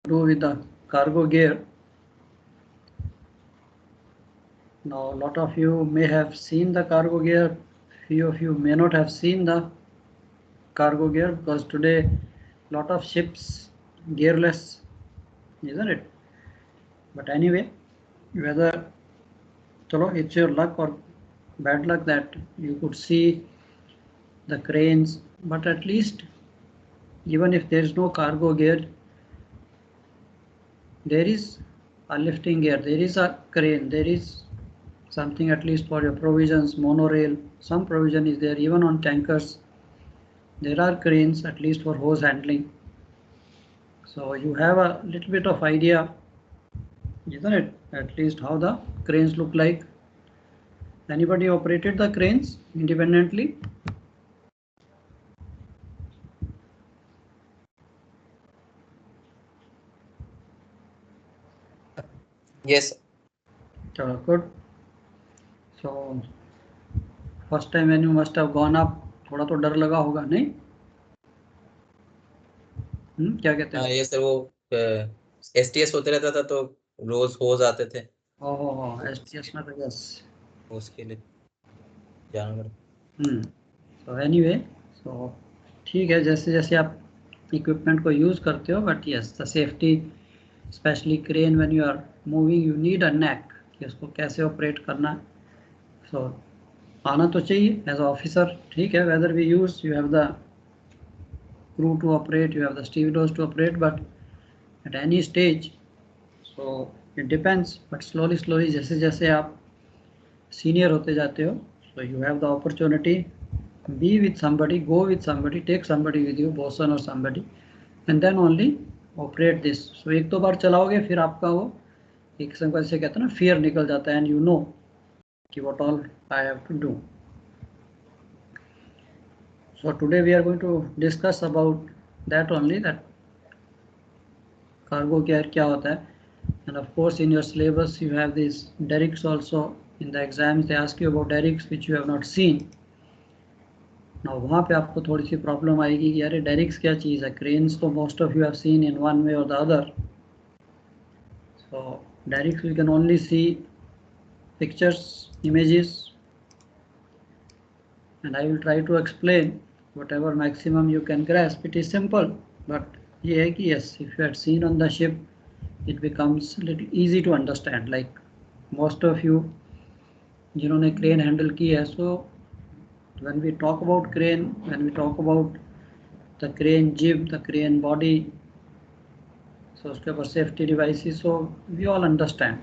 do with the cargo gear. Now, a lot of you may have seen the cargo gear. Few of you may not have seen the cargo gear because today lot of ships gearless, isn't it? But anyway, whether chalo, it's your luck or bad luck that you could see the cranes, but at least even if there is no cargo gear, there is a lifting gear, there is a crane, there is something at least for your provisions, monorail, some provision is there. Even on tankers there are cranes at least for hose handling, so you have a little bit of idea, isn't it, at least how the cranes look like. Anybody operated the cranes independently? Yes. Good. So first time when you must have gone up, थोड़ा तो डर लगा होगा नहीं? क्या कहते हैं? ये सर वो STS होते रहता था तो रोज होज आते थे। ओह STS में तो यस उसके लिए जानवर। तो एनीवे, सो ठीक है, जैसे जैसे आप इक्विपमेंट को यूज़ करते हो, but yes the safety specially crane when you are moving you need a knack कि उसको कैसे ऑपरेट करना है। सो आना तो चाहिए एज ऑफिसर, ठीक है, whether we use you have the crew to operate, you have the stevedores to operate, but at any stage, so it depends, but slowly जैसे जैसे आप सीनियर होते जाते हो, so you have the opportunity, be with somebody, go with somebody, take somebody with you, bosun or somebody, and then only operate this. So एक दो बार चलाओगे फिर आपका वो एक किस्म का जैसे कहते हैं ना फियर निकल जाता है, एंड यू नो कि what all I have to do. So today we are going to discuss about that only, that cargo gear क्या होता है. And of course in your syllabus you have these derricks also. In the exams they ask you about derricks which you have not seen. Now वहाँ पे आपको थोड़ी सी problem आएगी कि अरे derricks क्या चीज़ है. Cranes तो most of you have seen in one way or the other. So derricks you can only see pictures, images, and I will try to explain whatever maximum you can grasp. It is simple, but ये है कि yes, if you had seen on the ship, it becomes little easy to understand. Like most of you जिन्होंने crane handle की है, so when we talk about crane, when we talk about the crane jib, the crane body, so उसके ऊपर safety devices, so we all understand.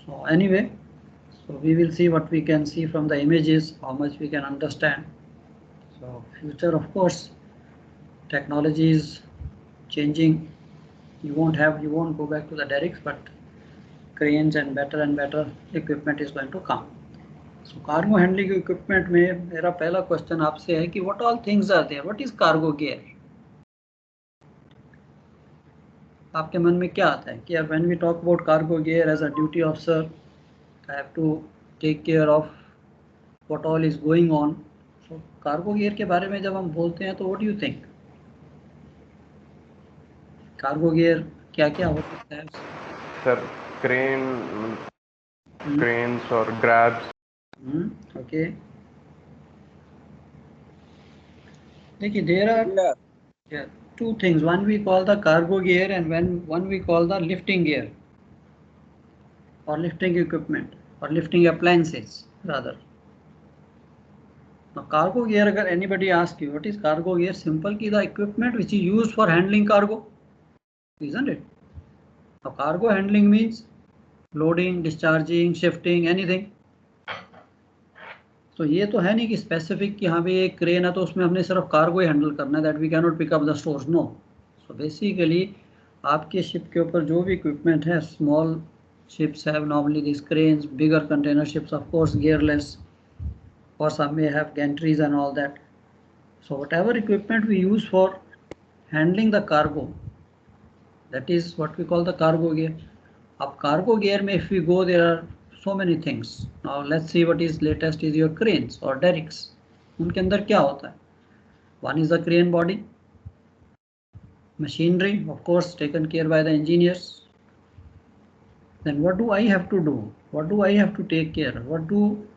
So anyway, so we will see what we can see from the images, how much we can understand. So future, of course, technology is changing. You won't go back to the derricks, but cranes and better equipment is going to come. So cargo handling equipment में मेरा पहला question आपसे है कि what all things are there? What is cargo gear? आपके मन में क्या आता है कि यार when we talk about cargo gear as a duty officer, I have to take care of what all is going on. So cargo gear के बारे में जब हम बोलते हैं तो what do you think? Cargo gear क्या क्या हो सकता है? Sir cranes or grabs. Okay. देखिए there are two things. One we call the cargo gear and one we call the lifting gear or lifting equipment or lifting appliances rather. Now cargo gear, अगर anybody asks you what is cargo gear, simple कि the equipment which is used for handling cargo, isn't it? Now cargo handling means loading, discharging, shifting, anything. तो ये तो है नहीं कि specific कि हाँ भाई एक क्रेन है तो उसमें हमने सिर्फ कार्गो ही हैंडल करना है, that we can not pick up the stores, no. So basically आपके शिप के ऊपर जो भी इक्विपमेंट है, small ships have normally this cranes, bigger container ships of course gearless, और some may have gantries and all that. So whatever equipment we use for handling the cargo, that is what we call the cargo gear. अब cargo gear में if we go there are so many things. Now let's see what is latest is your cranes or derricks. उनके अंदर क्या होता है? One is the crane body. machinery, of course, taken care by the engineers. Then what do I have to do? What do I have to take care? What do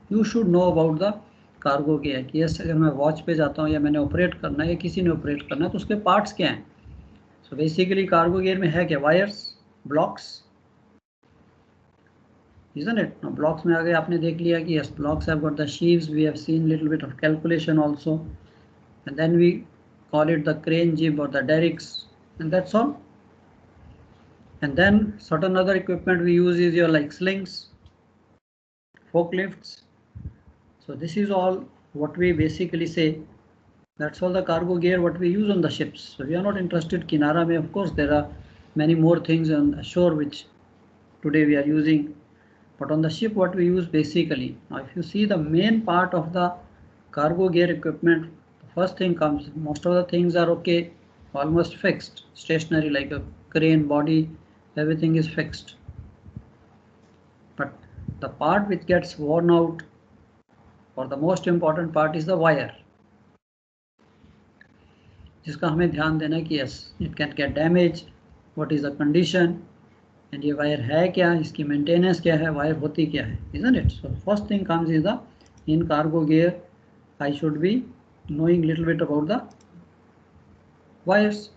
you should know about the cargo gear? कि yes अगर मैं watch पे जाता हूँ या मैंने operate करना है या किसी ने ऑपरेट करना है तो उसके पार्ट्स क्या हैं? सो बेसिकली कार्गो गियर में है क्या? Wires, blocks, isn't it? Now blocks में आगे आपने देख लिया कि yes, blocks have got the sheaves. We have seen little bit of calculation also, and then we call it the crane jib or the derricks, and that's all. And then certain other equipment we use is your like slings, forklifts. So this is all what we basically say. That's all the cargo gear what we use on the ships. So we are not interested Kinara mein. Of course, there are many more things on shore which today we are using. But on the ship, what we use basically, now if you see the main part of the cargo gear equipment, the first thing comes, most of the things are okay, almost fixed, stationary like a crane body, everything is fixed. But the part which gets worn out, or the most important part is the wire. जिसका हमें ध्यान देना है कि yes, it can get damaged, what is the condition, and ये wire है क्या, इसकी मेंटेनेंस क्या है, वायर होती क्या है, isn't it? So first thing comes is the in cargo gear I should be knowing little bit about the wires.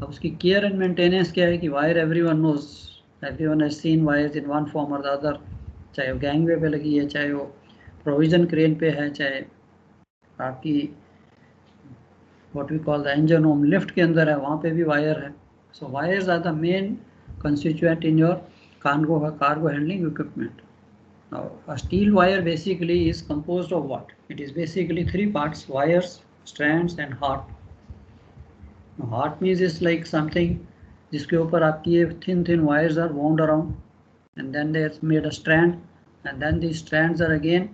अब उसकी केयर एंड मेंटेनेंस क्या है कि wire everyone knows, everyone has seen wires in one form or the other, चाहे वो gangway पे लगी है, चाहे वो प्रोविजन क्रेन पे है, चाहे आपकी what we call the engine room lift के अंदर है, वहाँ पे भी वायर है. So wires are the main constituent in your cargo handling equipment. Now a steel wire basically is composed of what? It is basically three parts: wires, strands and heart. Now, heart means is like something जिसके ऊपर आपकी ये thin wires are wound around, and then they are made a strand, and then these strands are again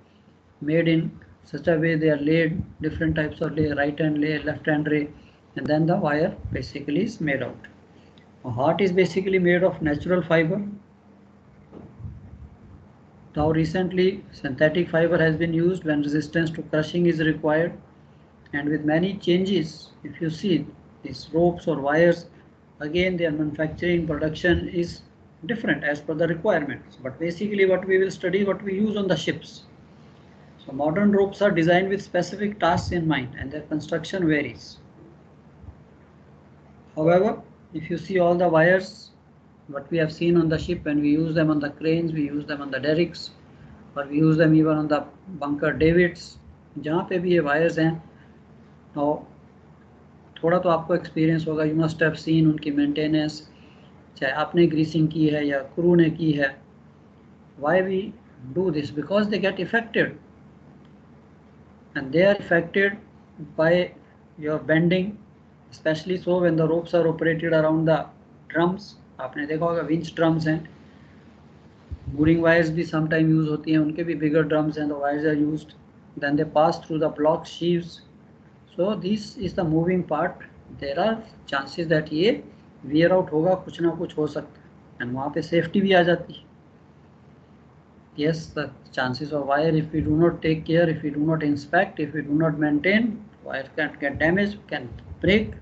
made in such a way they are laid, different types of lay, right hand lay, left hand lay, and then the wire basically is made out. A heart is basically made of natural fiber. Now recently synthetic fiber has been used when resistance to crushing is required, and with many changes, if you see these ropes or wires, again their manufacturing production is different as per the requirements. But basically what we will study, what we use on the ships. So modern ropes are designed with specific tasks in mind and their construction varies. However, if you see all the wires, what we have seen on the ship, when we use them on the cranes, we use them on the derricks, or we use them even on the bunker davits, जहाँ पे भी ये wires हैं, now थोड़ा तो आपको experience होगा, you must have seen उनकी maintenance, चाहे आपने greasing की है या crew ने की है. Why we do this? Because they get affected. And they are affected by your bending, especially so when the ropes are operated around the drums. आपने देखा होगा winch drums हैं, mooring wires भी sometime use होती हैं, उनके भी bigger drums हैं, the wires are used, then they pass through the block sheaves. So this is the moving part. There are chances that ये wear out होगा, कुछ ना कुछ हो सकता है, and वहाँ पे safety भी आ जाती है. Yes, the chances of wire, if we do not take care, if we do not inspect, if we do not maintain, wire can get damaged, can break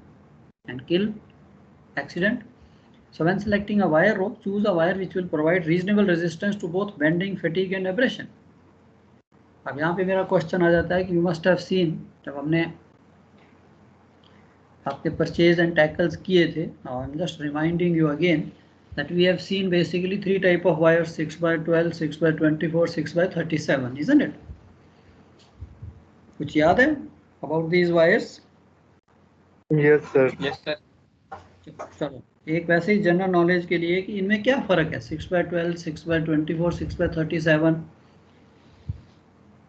and kill, accident. So when selecting a wire rope, choose a wire which will provide reasonable resistance to both bending, fatigue and abrasion. अब यहाँ पे मेरा question आ जाता है कि you must have seen, जब हमने आपके परचेज एंड टैकल्स किए थे, now I'm just reminding you again that we have seen basically three type of wires: 6x12, 6x24, 6x37, isn't it? कुछ याद है about these wires? Yes, sir. Yes, sir. चलो एक वैसे ही जनरल नॉलेज के लिए कि इनमें क्या फर्क है 6x12, 6x24, 6x37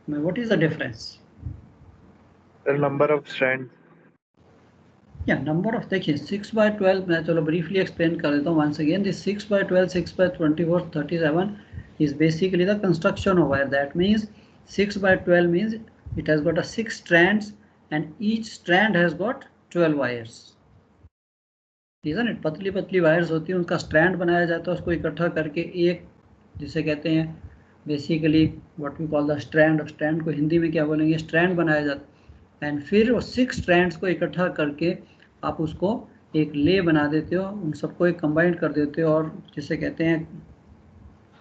में, what is the difference? The number of strands. Yeah, number of, देखिए 6x12 मैं चलो briefly explain कर देता हूँ once again. This 6x12, 6x24, 37 is basically the construction of wire. That means 6x12 means it has got a 6 strands and each strand has got 12 wires. isn't it? पतली पतली wires होती हैं, उनका strand बनाया जाता है, उसको इकट्ठा करके एक, जिसे कहते हैं basically what we call the strand. Of strand को हिंदी में क्या बोलेंगे, स्ट्रैंड बनाया जाता है. एंड फिर वो 6 स्ट्रैंड्स को इकट्ठा करके आप उसको एक ले बना देते हो, उन सबको एक कंबाइन कर देते हो और जिसे कहते हैं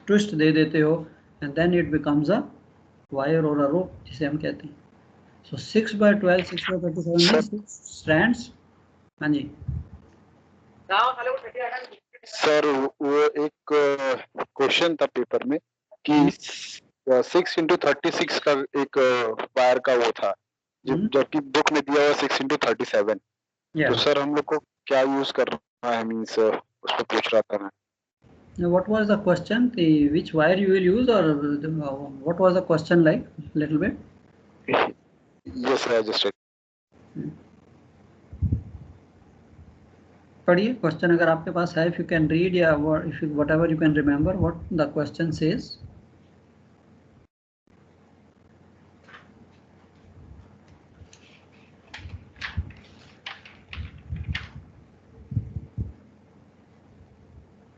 ट्विस्ट दे देते हो, and then it becomes a wire और अ रोप जिसे हम कहते हैं. So 6/12 6/27 means 6 strands. हाँ जी. सर वो एक क्वेश्चन था पेपर में कि 6x36 का एक वायर का वो था, जबकि बुक में दिया हुआ 6x37. या तो सर हम लोग को क्या यूज करना है, मीन्स उस पर पूछ रहा था मैं. what was the question, which wire you will use, or what was the question like little bit? Yes sir, I just read. पढ़िए क्वेश्चन अगर आपके पास है, if you can read या if you, whatever you can remember what the question says.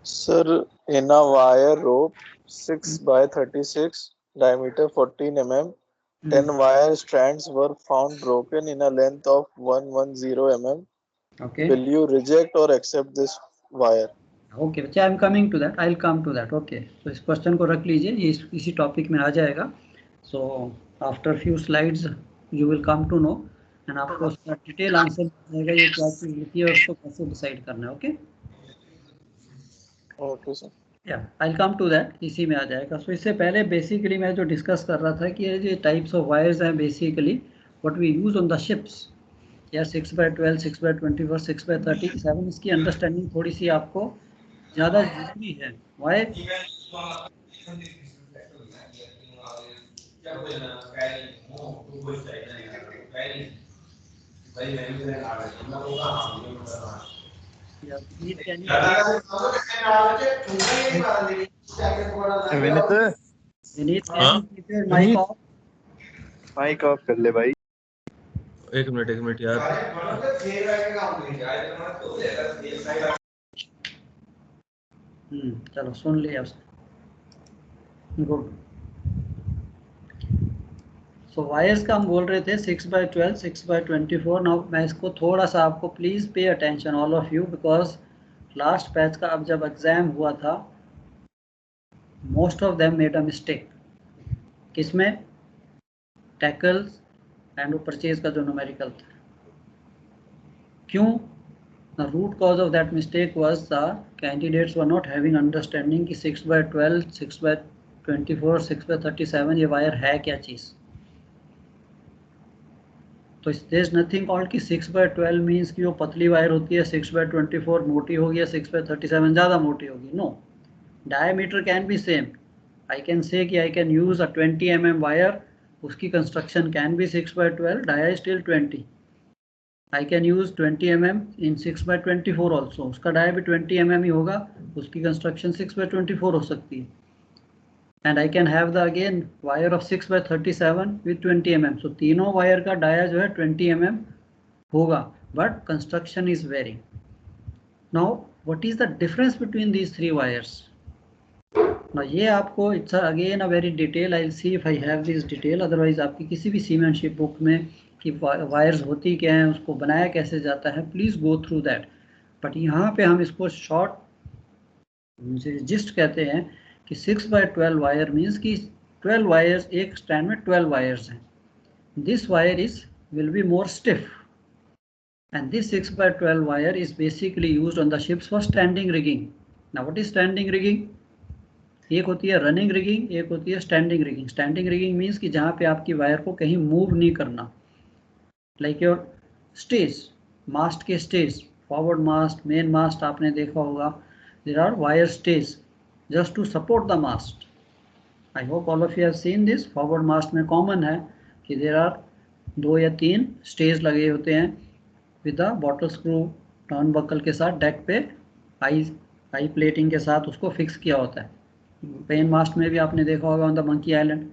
Sir, in a wire rope 6/36, diameter 14 mm, 10 wire strands were found broken in a length of 110 mm. Okay. Will you reject or accept this wire? Okay बच्चे, I am coming to that, I will come to that. Okay, तो इस question को रख लीजिए, ये इसी topic में आ जाएगा. So after few slides you will come to know, and आपको उसका डिटेल आंसर मिल जाएगा, ये क्या चीज़ होती है और उसको कैसे डिसाइड करना है. ओके. Okay, sir. या I will come to that, इसी में आ जाएगा. सो इससे पहले बेसिकली मैं जो डिस्कस कर रहा था कि ये जो टाइप्स ऑफ वायर्स हैं basically what we use on the ships, या 6/12 6/24 6/37, इसकी अंडरस्टैंडिंग थोड़ी सी आपको ज़्यादा जरूरी है. वाई? माइक ऑफ कर ले भाई. एक मिनट यार. चलो सुन लिया. गुड. सो वायर्स का हम बोल रहे थे 6/12 6/24. नाउ मैं इसको थोड़ा सा आपको please pay attention all of you, because last batch का अब जब एग्ज़ाम हुआ था most of them made a mistake. किसमें? टैकल्स एंड वो परचेज का जो न्यूमेरिकल था. क्यों? The root cause of that mistake was the candidates were not having understanding कि 6/12 6/24 6/37 ये वायर है क्या चीज़. तो there is nothing called कि 6/12 मीन्स कि वो पतली वायर होती है, 6/24 मोटी होगी या 6/37 ज़्यादा मोटी होगी. No, diameter can be same. I can say कि I can use a 20 mm wire, उसकी construction can be 6/12, dia still 20. I can use 20 mm in 6/24 also, उसका डाया भी 20 mm ही होगा, उसकी कंस्ट्रक्शन 6/24 हो सकती है. And I can have the again wire of 6/37 with 20 mm. सो तीनों वायर का डाया जो है 20 mm होगा, but construction is very. Now what is the difference between these three wires? ना ये आपको it's again a very detail, I will see if I have this detail, otherwise आपकी किसी भी सीमेंटशिप बुक में कि वायर्स होती क्या हैं, उसको बनाया कैसे जाता है, please go through that. But यहाँ पे हम इसको शॉर्ट जिस्ट कहते हैं कि 6/12 वायर मीन्स कि 12 वायर्स, एक स्टैंड में 12 वायर्स हैं. This wire is will be more stiff, and this 6/12 wire is basically used on the ships for standing rigging. Now what is standing rigging? एक होती है रनिंग रिगिंग, एक होती है standing rigging. Standing rigging means कि जहाँ पे आपकी वायर को कहीं मूव नहीं करना, लाइक योर स्टेज, मास्ट के stays, forward mast, main mast आपने देखा होगा, there are wire stays just to support the mast. I hope all of you have seen this. Forward mast में कॉमन है कि देयर आर 2 या 3 stage लगे होते हैं with the bottle screw turnbuckle के साथ, डेक पे आई प्लेटिंग के साथ उसको फिक्स किया होता है. पेन मास्ट में भी आपने देखा होगा on the monkey island,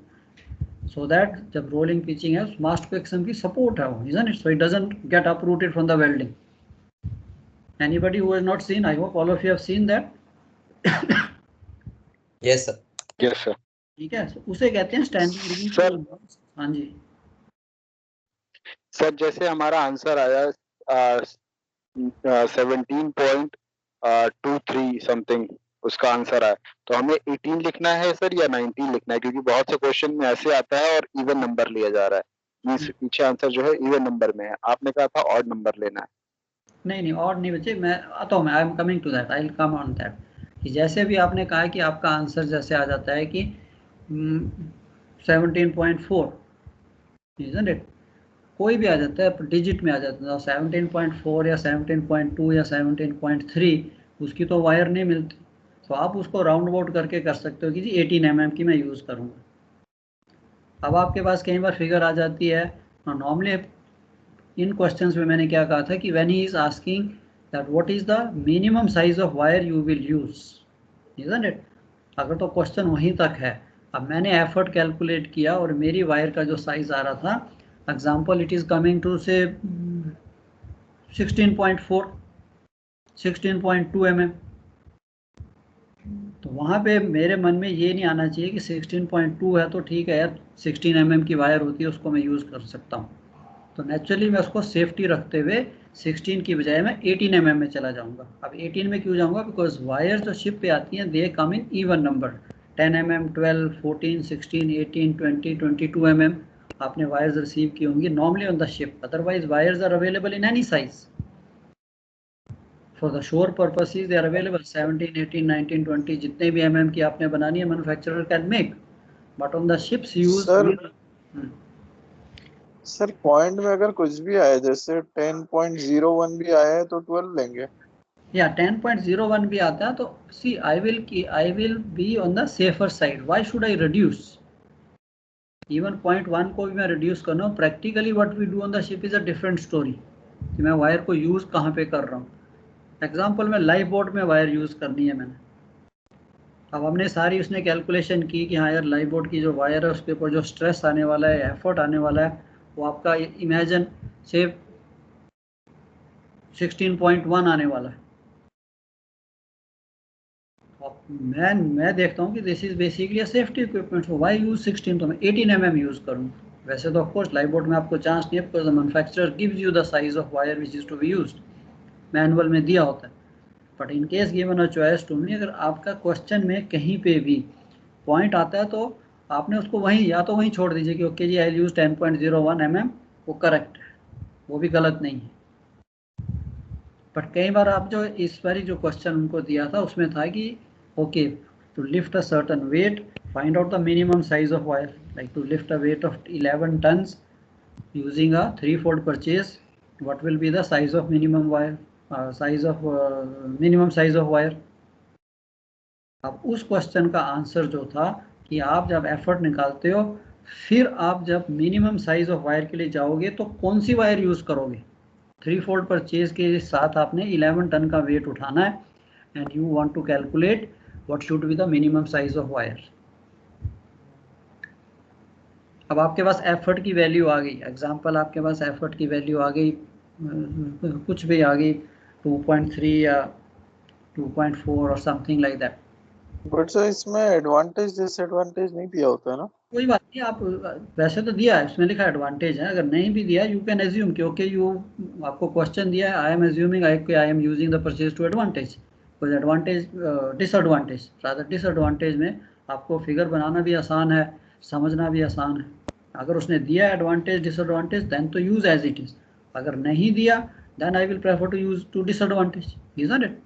so that जब रोलिंग पिचिंग है उस मास्ट को एक किस्म की सपोर्ट है वो, isn't it? So it doesn't get uprooted from the welding. Anybody who has not seen, I hope all of you have seen that. Yes sir. Yes sir. ठीक है, उसे कहते हैं स्टैंडिंग रिगिंग. सर, हाँ जी sir जैसे हमारा answer आया 17.23 समथिंग उसका आंसर है। तो हमें 18 लिखना है सर या 19 लिखना है, क्योंकि बहुत से क्वेश्चन में ऐसे आता है और इवन नंबर लिया जा रहा है। मींस पीछे आंसर जो है इवन नंबर में है, आपने कहा था ऑड नंबर लेना है। नहीं और नहीं बच्चे, मैं आता हूँ, मैं I am coming to that, I will come on that. कि जैसे भी आपने कहा कि आपका आंसर जैसे आ जाता है कि 17.4, इजंट इट, कोई भी आ जाता है, डिजिट में आ जाता है 17.4 या 17.2 या 17.3, उसकी तो वायर नहीं मिलती, तो आप उसको राउंड अबाउट करके कर सकते हो कि जी 18 mm की मैं यूज़ करूँगा। अब आपके पास कई बार फिगर आ जाती है, नॉर्मली इन क्वेश्चंस में मैंने क्या कहा था कि when he is asking that what is the minimum size of wire you will use, isn't it, अगर तो क्वेश्चन वहीं तक है। अब मैंने एफर्ट कैलकुलेट किया और मेरी वायर का जो साइज आ रहा था, example it is coming to say 16.4 16.2 mm, तो वहाँ पे मेरे मन में ये नहीं आना चाहिए कि 16.2 है तो ठीक है यार, 16 mm की वायर होती है उसको मैं यूज़ कर सकता हूँ। तो नेचुरली मैं उसको सेफ्टी रखते हुए 16 की बजाय मैं 18 mm में चला जाऊंगा। अब 18 में क्यों जाऊंगा, बिकॉज वायर्स जो शिप पे आती हैं दे कम इन इवन नंबर, 10 mm, 12, 14, 16, 18, 20, 22 mm आपने वायर्स रिसीव की होंगी normally on the ship, otherwise wires are available in any size. For the shore purposes they are available 17, 18, 19, 20 जितने भी mm की आपने बनानी है manufacturer can make, but on the ships use. Sir point में अगर कुछ भी आए, जैसे 10.01 भी आया है तो 12 लेंगे। या 10.01 भी आता है तो see I will be on the safer side, why should I reduce, even 0.1 को भी मैं रिड्यूस करना हूँ। Practically what we do on the ship is a different story, कि मैं वायर को यूज कहाँ पे कर रहा हूँ। एग्जाम्पल में लाइफ बोट में वायर यूज करनी है मैंने, अब हमने सारी उसने कैलकुलेशन की कि हाँ यार लाइफ बोट की जो वायर है उसके ऊपर जो स्ट्रेस आने वाला है, एफर्ट आने वाला है, वो आपका इमेजिन से 16.1 आने वाला है। मैं देखता हूँ कि this is basically a safety equipment, so why use 16, तो मैं 18 mm यूज करूँ। वैसे तो ऑफकोर्स लाइफ बोट में आपको चांस नहीं है, because the manufacturer gives you the size of wire which is to be used, manual में दिया होता है। But in case given a choice to me, अगर आपका क्वेश्चन में कहीं पे भी पॉइंट आता है तो आपने उसको वहीं या तो वहीं छोड़ दीजिए कि ओके जी आई यूज 10.01 mm, वो करेक्ट है, वो भी गलत नहीं है। बट कई बार आप जो इस बारी जो क्वेश्चन उनको दिया था उसमें था कि okay to lift a certain weight find out the minimum size of wire, like to lift a weight of 11 tons using a 3-fold purchase, what will be the size of minimum wire, minimum size of wire। अब उस question का answer जो था कि आप जब effort निकालते हो फिर आप जब मिनिमम साइज ऑफ वायर के लिए जाओगे तो कौन सी वायर यूज करोगे। 3-fold परचेज के साथ आपने 11 टन का वेट उठाना है and you want to calculate what should be the minimum size of wire. अब आपके पास एफर्ट की वैल्यू आ गई, एग्जांपल आपके पास एफर्ट की वैल्यू आ गई, कुछ भी आ गई 2.3 या 2.4 और something like that. But sir इसमें एडवांटेज डिसएडवांटेज नहीं दिया होता है ना। कोई बात नहीं, आप वैसे तो दिया है उसमें लिखा एडवांटेज है, अगर नहीं भी दिया यू कैन एज्यूम कि ओके यू, आपको क्वेश्चन दिया है, I am assuming I am using the purchase to advantage, कोई एडवांटेज डिसएडवांटेज, रादर डिसएडवांटेज में आपको फिगर बनाना भी आसान है, समझना भी आसान है। अगर उसने दिया एडवांटेज डिसएडवांटेज देन तो यूज एज इट इज, अगर नहीं दिया then I will prefer to use to disadvantage, isn't it.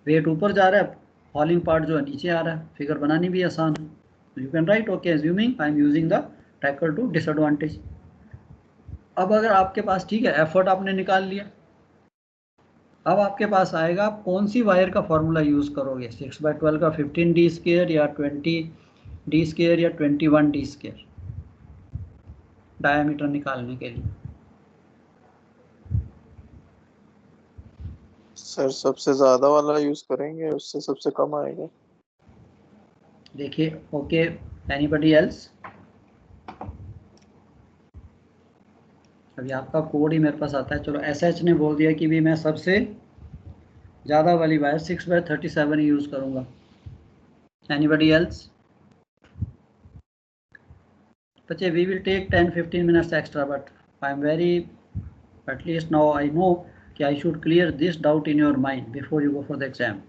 Weight ऊपर जा रहा है, फॉलिंग पार्ट जो है नीचे आ रहा है, फिगर बनानी भी आसान है। You can write okay assuming I am using the tracker to disadvantage। अब अगर आपके पास ठीक है एफर्ट आपने निकाल लिया, अब आपके पास आएगा आप कौन सी वायर का फॉर्मूला यूज करोगे, 6/12 का 15d² या 20d² या 21d² डायमीटर निकालने के लिए। सर सबसे ज्यादा वाला यूज करेंगे, उससे सबसे कम आएगा। देखिए ओके, एनीबडी एल्स। अभी आपका कोड ही मेरे पास आता है, चलो SH ने बोल दिया कि भी मैं सबसे ज़्यादा वाली वायर 6/37 ही यूज़ करूँगा। Anybody else? बच्चे we will take 10-15 minutes extra, but I am very, at least now I know कि I should clear this doubt in your mind before you go for the exam.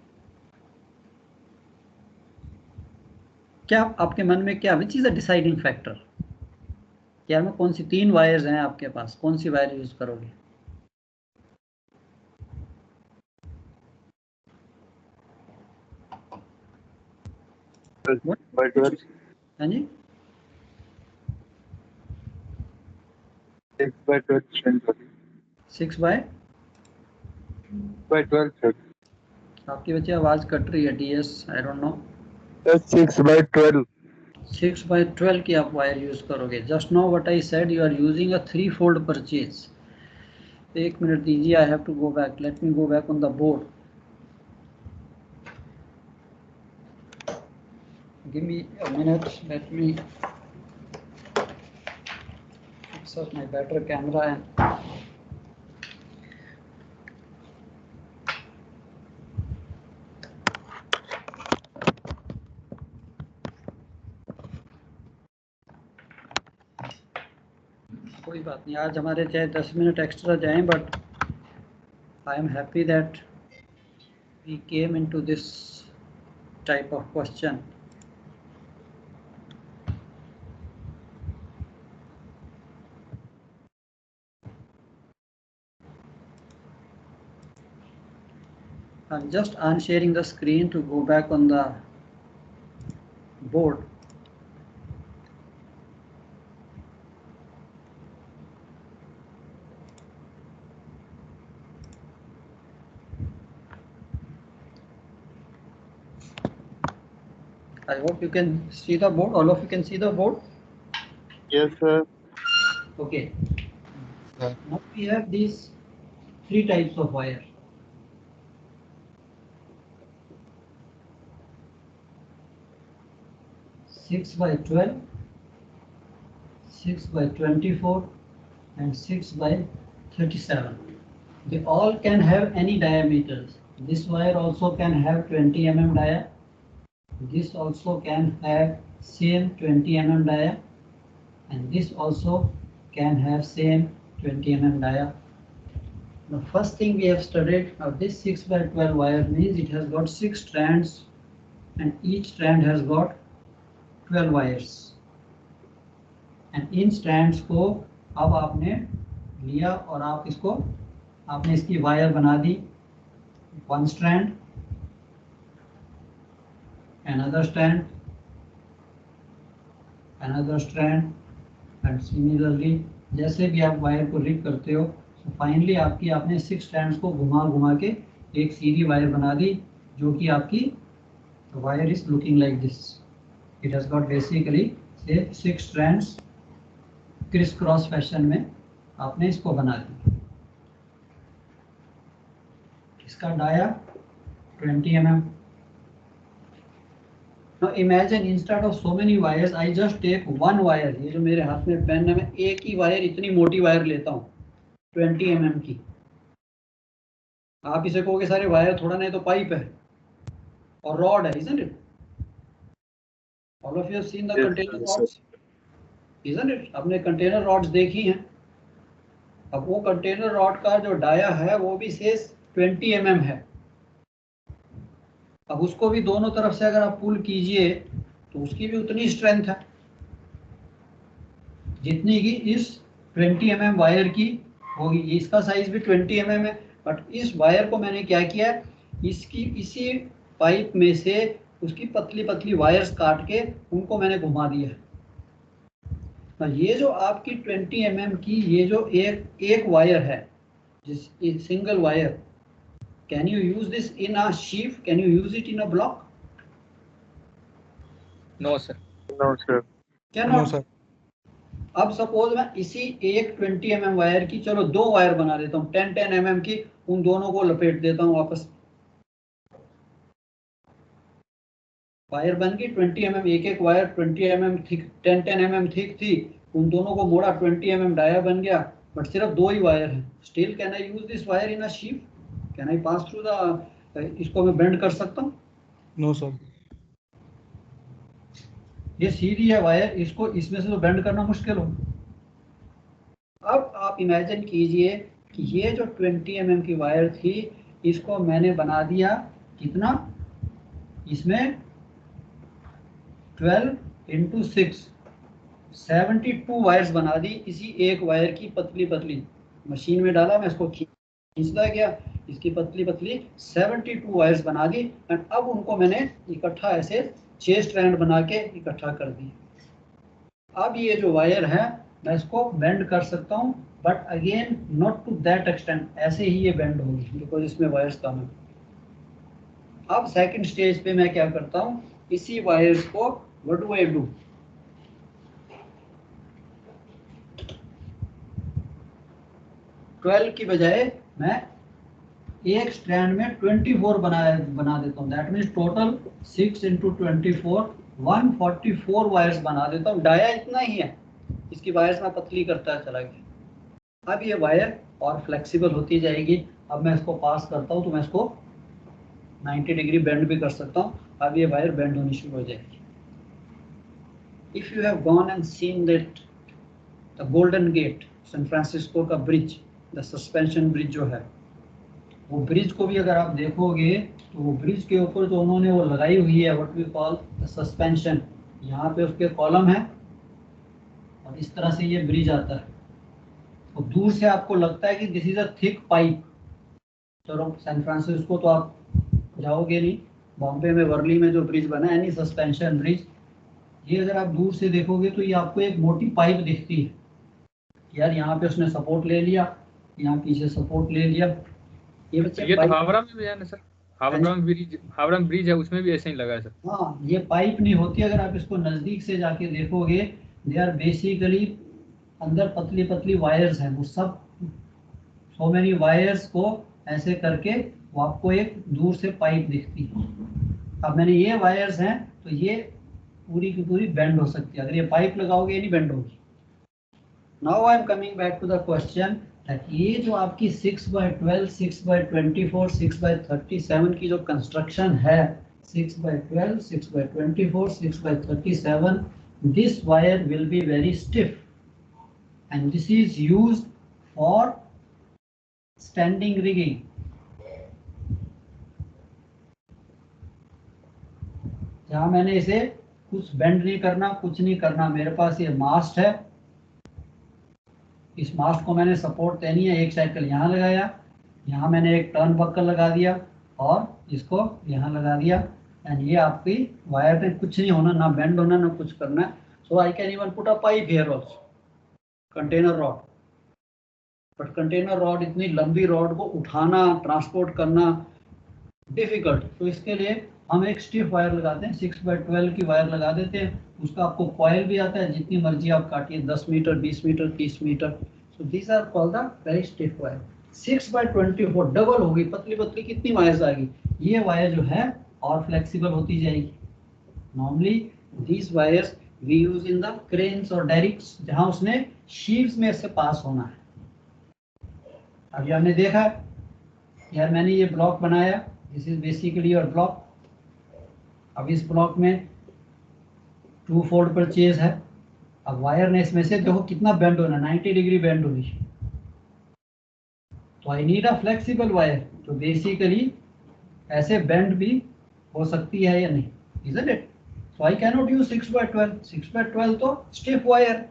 क्या आपके मन में क्या which is the deciding factor? क्या में कौन सी 3 wires हैं आपके पास, कौन सी वायर यूज करोगे? by 12, हाँ जी, 6 by 12 strands होगी 6 by 12 sir. आपकी बच्चे आवाज कट रही है DS, I don't know. 6 by 12. 6 by 12 की आप वायर यूज करोगे। Just now what I said, you are using a 3-fold purchase. एक मिनट दीजिए, I have to go back, let me go back on the board. Give me a minute, let me fix up my better camera and कोई बात नहीं, आज हमारे चाहे 10 minute extra जाएं, but I am happy that we came into this type of question. I'm just unsharing the screen to go back on the board. I hope you can see the board. All of you can see the board. Yes sir. Okay. Now we have these 3 types of wire. 6 by 12, 6 by 24, and 6 by 37. They all can have any diameters. This wire also can have 20 mm dia. This also can have same 20 mm dia, and this also can have same 20 mm dia. The first thing we have studied, this 6 by 12 wire means it has got 6 strands, and each strand has got 12 wires. And in strands को अब आपने लिया और आप इसको आपने इसकी wire बना दी, 1 strand, another strand, another strand, and similarly जैसे भी आप वायर को रिप करते हो, तो फाइनली आपने 6 strands को घुमा घुमा के एक सीधी वायर बना दी, जो कि आपकी wire is looking like this. It has got basically say 6 strands criss cross fashion में आपने इसको बना दी. इसका dia 20 mm. Now imagine instead of so many wires, I just take one wire. ये जो मेरे हाथ में पेन है, मैं एक ही वायर, इतनी मोटी वायर लेता हूँ 20 mm की. आप इसे कहोगे सारे वायर थोड़ा नहीं तो पाइप है और रॉड है, isn't it? All of you have seen the container rods, isn't it? आपने कंटेनर रॉड्स देखी हैं. अब वो कंटेनर रॉड का जो डाया है वो भी शेष 20 mm है. अब उसको भी दोनों तरफ से अगर आप पुल कीजिए तो उसकी भी उतनी स्ट्रेंथ है जितनी की इस 20 mm वायर की होगी. इसका साइज भी 20 mm है, बट इस वायर को मैंने क्या किया, इसी पाइप में से उसकी पतली पतली वायर्स काट के उनको मैंने घुमा दिया. ये जो आपकी 20 mm की ये जो एक वायर है, जिस single wire, can you use this in a sheave? Can you use it in a block? No sir. No sir. क्या नो नॉट? सर. अब सपोज मैं इसी एक 20 mm वायर की चलो 2 वायर बना देता हूँ 10 mm की, उन दोनों को लपेट देता हूँ वापस. वायर बन गई 20 mm, एक wire 20 mm thick, 10 mm thick थी, उन दोनों को मोड़ा 20 mm डाया बन गया, बट सिर्फ 2 ही वायर हैं. Still can I use this wire in a sheave? Can I pass through the, इसको मैं बेंड कर सकता हूँ? No sir. ये सीधी है वायर, इसको इसमें से तो बेंड करना मुश्किल हो. अब आप इमेजिन कीजिए कि ये जो 20 mm की वायर थी इसको मैंने बना दिया कितना, इसमें 12 × 6 72 वायर्स बना दी इसी एक वायर की पतली पतली। मशीन में डाला, मैं इसको खींचता गया, इसकी पतली पतली 72 वायर्स बना दी एंड अब उनको मैंने इकट्ठा ऐसे 6 स्ट्रैंड बना के इकट्ठा कर दी। अब ये जो वायर है मैं इसको बेंड कर सकता हूँ, but again not to that extent, ऐसे ही ये बेंड होगी बिकॉज इसमें वायर्स कम है। अब सेकंड स्टेज पे मैं क्या करता हूँ, इसी वायर्स को what do I do, twelve की बजाय मैं एक स्ट्रैंड में 24 बना देता हूँ। दैट मीन्स टोटल 6 × 24 144 वायर्स बना देता हूँ। डाया इतना ही है, इसकी वायर्स में पतली करता चला गया। अब ये वायर और फ्लेक्सिबल होती जाएगी। अब मैं इसको पास करता हूँ तो मैं इसको 90 डिग्री बेंड भी कर सकता हूँ। अब ये वायर बेंड होनी शुरू हो जाएगी। If you have gone and seen that the golden gate, San Francisco का ब्रिज, द सस्पेंशन ब्रिज जो है, वो ब्रिज को भी अगर आप देखोगे तो वो ब्रिज के ऊपर जो उन्होंने वो लगाई हुई है what we call the suspension, यहाँ पे उसके कॉलम है और इस तरह से ये ब्रिज आता है। तो दूर से आपको लगता है कि this is a thick pipe. चलो सैन फ्रांसिस्को तो आप जाओगे नहीं, बॉम्बे में वर्ली में जो ब्रिज बना है, एनी सस्पेंशन ब्रिज, ये अगर आप दूर से देखोगे तो ये आपको एक मोटी पाइप दिखती है। यार यहाँ पे उसने सपोर्ट ले लिया, यहाँ पीछे सपोर्ट ले लिया। ये बच्चे ये तो हावड़ा में भी है ना सर, हावड़ा में ब्रिज है, उसमें भी ऐसे ही लगा है सर। हाँ, ये पाइप नहीं होती। अगर आप इसको नजदीक से जाके देखोगे, दे आर बेसिकली अंदर पतली पतली वायर्स हैं। वो सब सो मेनी वायर्स को ऐसे करके वो आपको एक दूर से पाइप दिखती है। अब मैंने ये वायर्स हैं तो ये पूरी की पूरी बेंड हो सकती है। अगर ये पाइप लगाओगे ये नहीं बेंड होगी। Now I am coming back to the question that ये जो आपकी 6/12, 6/24, 6/37 की जो कंस्ट्रक्शन है, 6/12, 6/24, 6/37, this wire will be very stiff and this is used for standing rigging. जहां मैंने इसे कुछ बेंड नहीं करना, कुछ नहीं करना, मेरे पास ये मास्ट है, इस मास्ट को मैंने सपोर्ट देनी है, एक साइकिल यहाँ लगाया, यहाँ मैंने एक टर्न बक्कल लगा दिया और इसको यहाँ लगा दिया एंड ये आपकी वायर पे कुछ नहीं होना, ना बेंड होना, ना कुछ करना। So I can even put a pipe here also, container rod. But container rod, इतनी लंबी रॉड को उठाना, ट्रांसपोर्ट करना डिफिकल्ट, तो इसके लिए हम एक स्टिफ वायर लगाते हैं, 6/12 की वायर लगा देते हैं। उसका आपको कॉइल भी आता है, जितनी मर्जी आप काटिए, 10 metre, 20 metre, 30 metre. So these are called the very stiff wire. 6/24 double होगी, पतली पतली कितनी वायर्स आएगी, ये वायर जो है और फ्लेक्सिबल होती जाएगी। Normally these wires we use in the cranes और डेरिक्स, जहां उसने शीव्स में से पास होना है। अभी हमने देखा यार, मैंने ये ब्लॉक बनाया, this is basically your block. अब इस ब्लॉक में 2 फोल्ड परचेज है। अब वायर ने इसमें से देखो कितना बेंड होना, 90 डिग्री बेंड होगी। तो I need a flexible wire, तो बेसिकली ऐसे बेंड भी हो सकती है या नहीं, isn't it? So I cannot use 6/12. 6/12 तो स्टिफ वायर।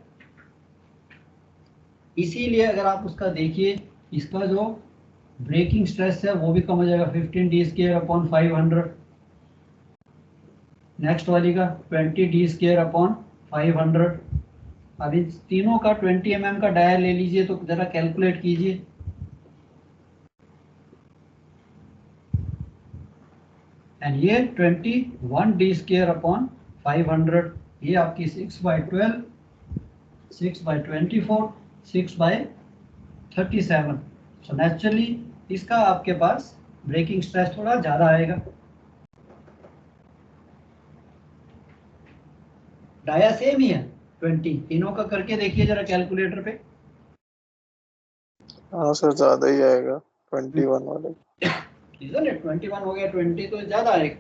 इसीलिए अगर आप उसका देखिए, इसका जो ब्रेकिंग स्ट्रेस है वो भी कम हो जाएगा, 15 d²/500। नेक्स्ट वाली का 20 d²/500। अब इन तीनों का 20 mm का डायल ले लीजिए, तो जरा कैलकुलेट कीजिए। एंड ये 21 d²/500, ये आपकी 6/12, 6/24, 6/37। सो नेचुरली इसका आपके पास ब्रेकिंग स्ट्रेस थोड़ा ज्यादा आएगा। डाया सेम ही है 20, तीनों का करके देखिए जरा कैलकुलेटर पे। हाँ सर, ज्यादा ही आएगा 21 वाले। 21 हो गया, 20 तो ज्यादा आएगा।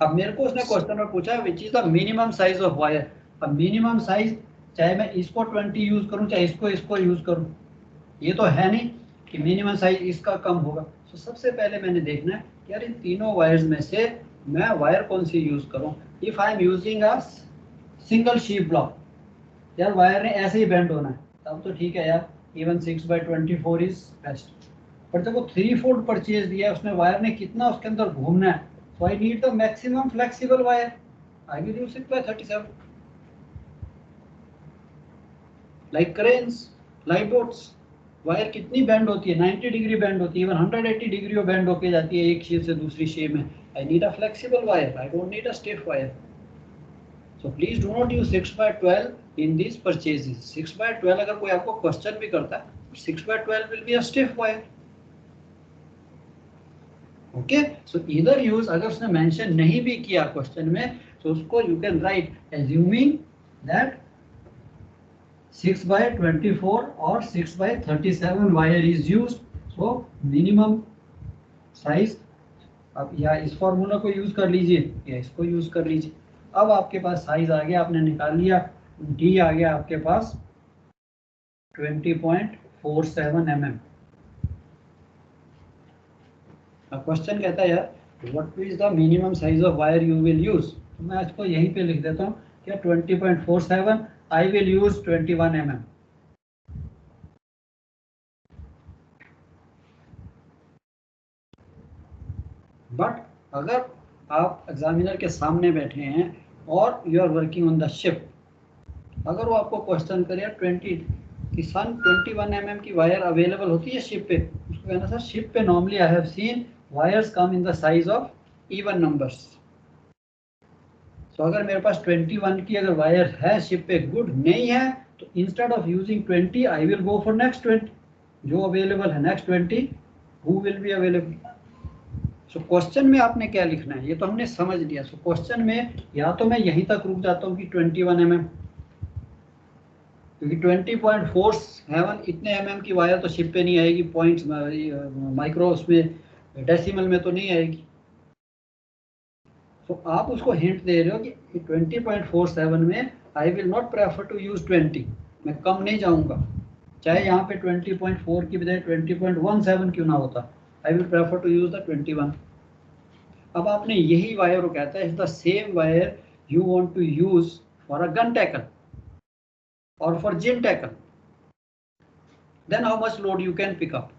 अब मेरे को उसने क्वेश्चन में पूछा which is the minimum size of wire. अब मिनिमम साइज, चाहे मैं इसको 20 यूज करूं, चाहे इसको यूज करूं, ये तो है नहीं कि मिनिमम साइज इसका कम होगा। तो सबसे पहले मैंने देखना है कि यार इन तीनों वायर्स में से मैं वायर कौन सी यूज करूं। If I am using a single sheep block, यार वायर ने ऐसे ही बेंड होना है, तब तो ठीक है यार, इवन 6/24 इज बेस्ट। पर जब वो 3 फोल्ड परचेज दिया है, उसमें वायर ने कितना उसके अंदर घूमना है, so I need the maximum flexible wire. I will use 6/37. Like cranes, light boats, wire कितनी बेंड होती है, 90 डिग्री बेंड होती है, इवन 180 डिग्री बेंड होके जाती है एक शेप से दूसरी शेप में। I need a flexible wire. I don't need a stiff wire. So please do not use 6/12 in these purchases. 6/12 अगर कोई आपको क्वेश्चन भी करता है, 6/12 will be a stiff wire. Okay, so इधर यूज, अगर उसने मेंशन नहीं भी किया क्वेश्चन में, तो उसको you can write assuming that 6/24 और 6/37 wire is used, so minimum size. अब या इस फॉर्मूला को यूज कर लीजिए या इसको यूज कर लीजिए। अब आपके पास साइज आ गया, आपने निकाल लिया, डी आ गया आपके पास 20.47 mm। क्वेश्चन कहता है यार what is the minimum size of wire you will use. तो मैं इसको यहीं पे लिख देता हूँ क्या 20.47, I will use 21 mm। But अगर आप एग्जामिनर के सामने बैठे हैं और you are working on the ship, अगर वो आपको क्वेश्चन करे 21 mm की वायर अवेलेबल होती है शिप पे, उसको कहना सर शिप पे normally I have seen wires come in the size of even numbers. तो अगर मेरे पास 21 की अगर वायर है शिप पे, गुड, नहीं है तो instead of using 20 I will go for next 20, जो अवेलेबल है next 20 who will be available. So question में आपने क्या लिखना है ये तो हमने समझ लिया। सो क्वेश्चन में या तो मैं यहीं तक रुक जाता हूँ कि 21 mm, क्योंकि 20.47 इतने mm की वायर तो शिप पे नहीं आएगी, पॉइंट्स माइक्रो उसमें डेसिमल में तो नहीं आएगी। तो आप उसको हिंट दे रहे हो कि 20.47 में I will not prefer to use 20, मैं कम नहीं जाऊंगा, चाहे यहाँ पे 20.4 की बजाय 20.17 क्यों ना होता, I will prefer to use the 21। अब आपने यही वायर को कहता है the same wire you want to use for a gun tackle और for gin tackle, then how much load you can pick up.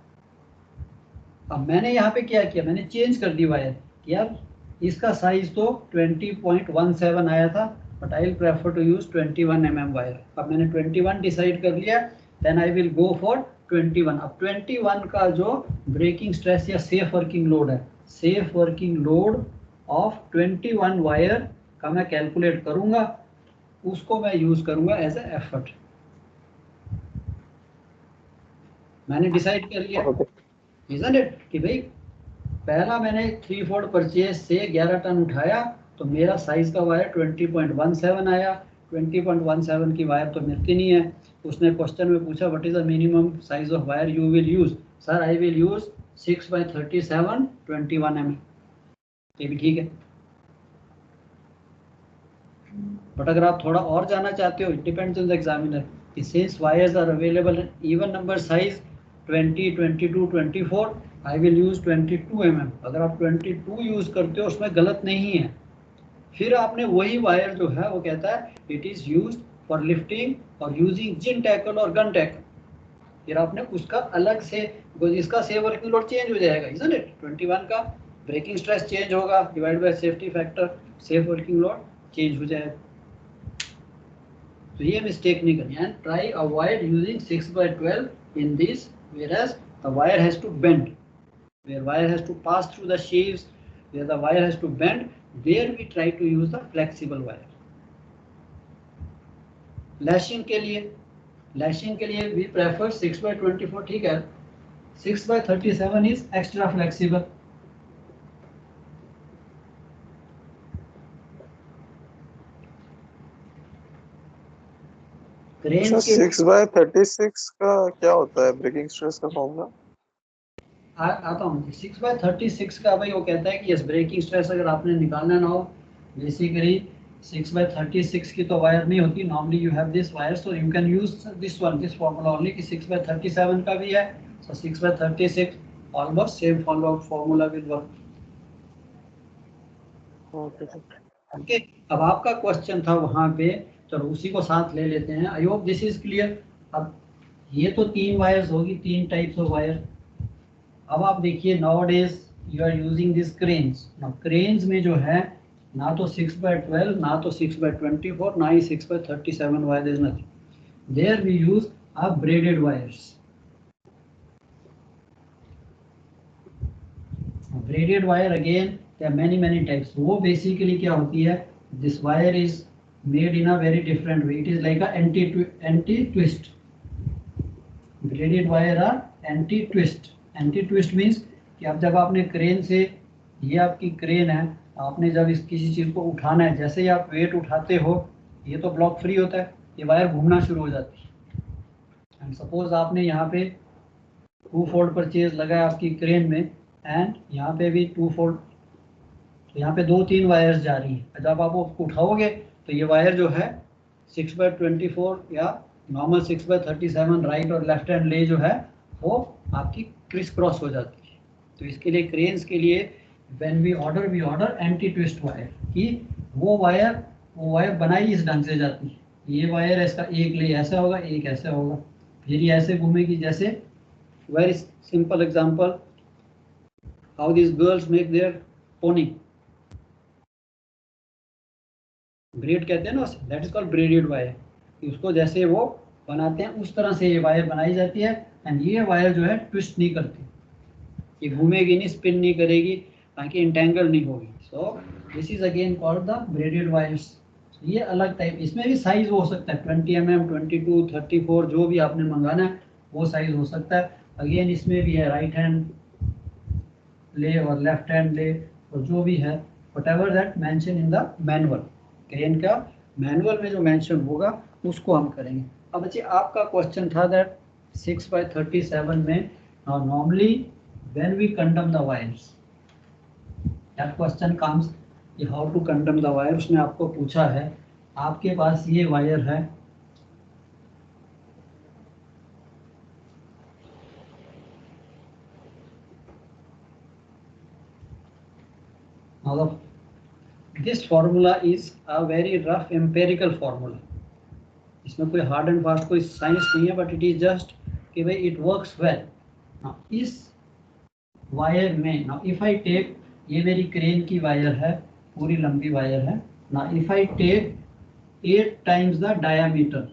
अब मैंने यहाँ पे क्या किया, मैंने चेंज कर दी वायर, यार इसका साइज तो 20.17 आया था, but I will prefer to use 21 mm wire. अब मैंने 21 डिसाइड कर लिया, then I will go for 21। अब 21 का जो ब्रेकिंग स्ट्रेस या सेफ वर्किंग लोड है, safe working load of 21 wire का मैं कैलकुलेट करूंगा, उसको मैं यूज करूंगा एज ए एफर्ट। मैंने डिसाइड कर लिया, इजंट इट, कि भाई पहला मैंने 3 फोल्ड परचेज से 11 टन उठाया तो मेरा साइज का वायर 20.17 आया। 20.17 की वायर तो मिलती नहीं है। उसने क्वेश्चन में पूछा what is the minimum size of wire you will use, sir I will use 6/37 21 mm। ये भी ठीक है, बट अगर आप थोड़ा और जाना चाहते हो, it depends on the examiner, since wires are available in even number size 20, 22, 24, I will use 22 mm। अगर आप 22 यूज करते हो उसमें गलत नहीं है। फिर आपने वही वायर जो है वो कहता है it is used for lifting और यूजिंग जिम टैकल और गन टैकल, फिर आपने उसका अलग से, इसका सेफ वर्किंग लोड चेंज हो जाएगा, इजंट इट। 21 का ब्रेकिंग स्ट्रेस चेंज होगा divide by safety factor, safe working load change हो जाएगा। तो ये मिस्टेक नहीं करनी है, try avoid using 6/12 in this, whereas the wire has to bend, where wire has to pass through the sheaves, where the wire has to bend, there we try to use the flexible wire. Lashing के लिए we prefer 6/24, ठीक है। 6/37 is extra flexible। अच्छा, 6/36 का क्या होता है breaking stress का फॉर्मूला? आता हूँ। 6/36 का भाई वो कहता है कि यस ब्रेकिंग स्ट्रेस अगर आपने निकालना ना हो, बेसिकली 6/36 की तो वायर नहीं होती, normally you have this wire, so you can use this one, this formula only कि 6/37 का भी है, सो 6/36 almost same formula will work. Okay sir. Okay, अब आपका क्वेश्चन था वहां पे, चलो उसी को साथ ले लेते हैं। I hope this is clear. अब ये तो 3 वायर्स होगी, 3 टाइप्स ऑफ वायर। अब आप देखिए nowadays you are using this cranes. Now cranes में जो है ना तो 6/12, ना तो 6/24, ना ही 6/37 wire, is nothing. There we use a braided wires. Braided wire again there are many types. वो बेसिकली क्या होती है, this wire is made in a very different way. It is like a anti twist. Braided wire are anti twist. Anti twist means कि अब जब आपने crane से, ये आपकी क्रेन है, आपने जब इस किसी चीज को उठाना है, जैसे ही आप वेट उठाते हो ये तो ब्लॉक फ्री होता है, ये वायर घूमना शुरू हो जाती है। एंड सपोज आपने यहाँ पे 2 फोल्ड परचेज लगाया आपकी क्रेन में, एंड यहाँ पे भी 2 फोल्ड, तो यहाँ पे 2-3 वायर्स जा रही हैं। जब आप वो उठाओगे तो ये वायर जो है 6/24 या नॉर्मल 6/37 राइट और लेफ्ट हैंड ले जो है वो आपकी क्रिस क्रॉस हो जाती है। तो इसके लिए क्रेन्स के लिए when we order anti twist wire, कि वो वायर बनाई इस ढंग से जाती है। ये वायर इसका एक ले ऐसा होगा, एक ऐसा होगा, फिर ये ऐसे घूमेगी। जैसे very simple example, how this girls make their pony, braid कहते हैं ना, that is called braided wire. उसको जैसे वो बनाते हैं उस तरह से ये वायर बनाई जाती है। एंड ये वायर जो है ट्विस्ट नहीं करती, ये घूमेगी नहीं, स्पिन नहीं करेगी, ताकि इंटेंगल नहीं होगी। So this is again called the braided wires. ये अलग टाइप, इसमें भी साइज हो सकता है 20 mm, 22, 34, जो भी आपने मंगाना है वो साइज हो सकता है। अगेन इसमें भी है राइट हैंड ले और लेफ्ट हैंड ले, और जो भी है whatever that mention in the manual, crane का मैनुअल में जो मेंशन होगा उसको हम करेंगे। अब बच्चे आपका क्वेश्चन था दैट 6/37 में normally when we condemn the wires, that question comes कि how to condemn the wire. उसने आपको पूछा है, आपके पास ये वायर है, मतलब this formula is a very rough empirical formula. इसमें कोई हार्ड एंड फास्ट कोई साइंस नहीं है, बट इट इज जस्ट कि भाई इट वर्क्स वेल। इस वायर में ना इफ आई टेक, ये मेरी क्रेन की वायर है, पूरी लंबी वायर है ना, if I take 8 times the diameter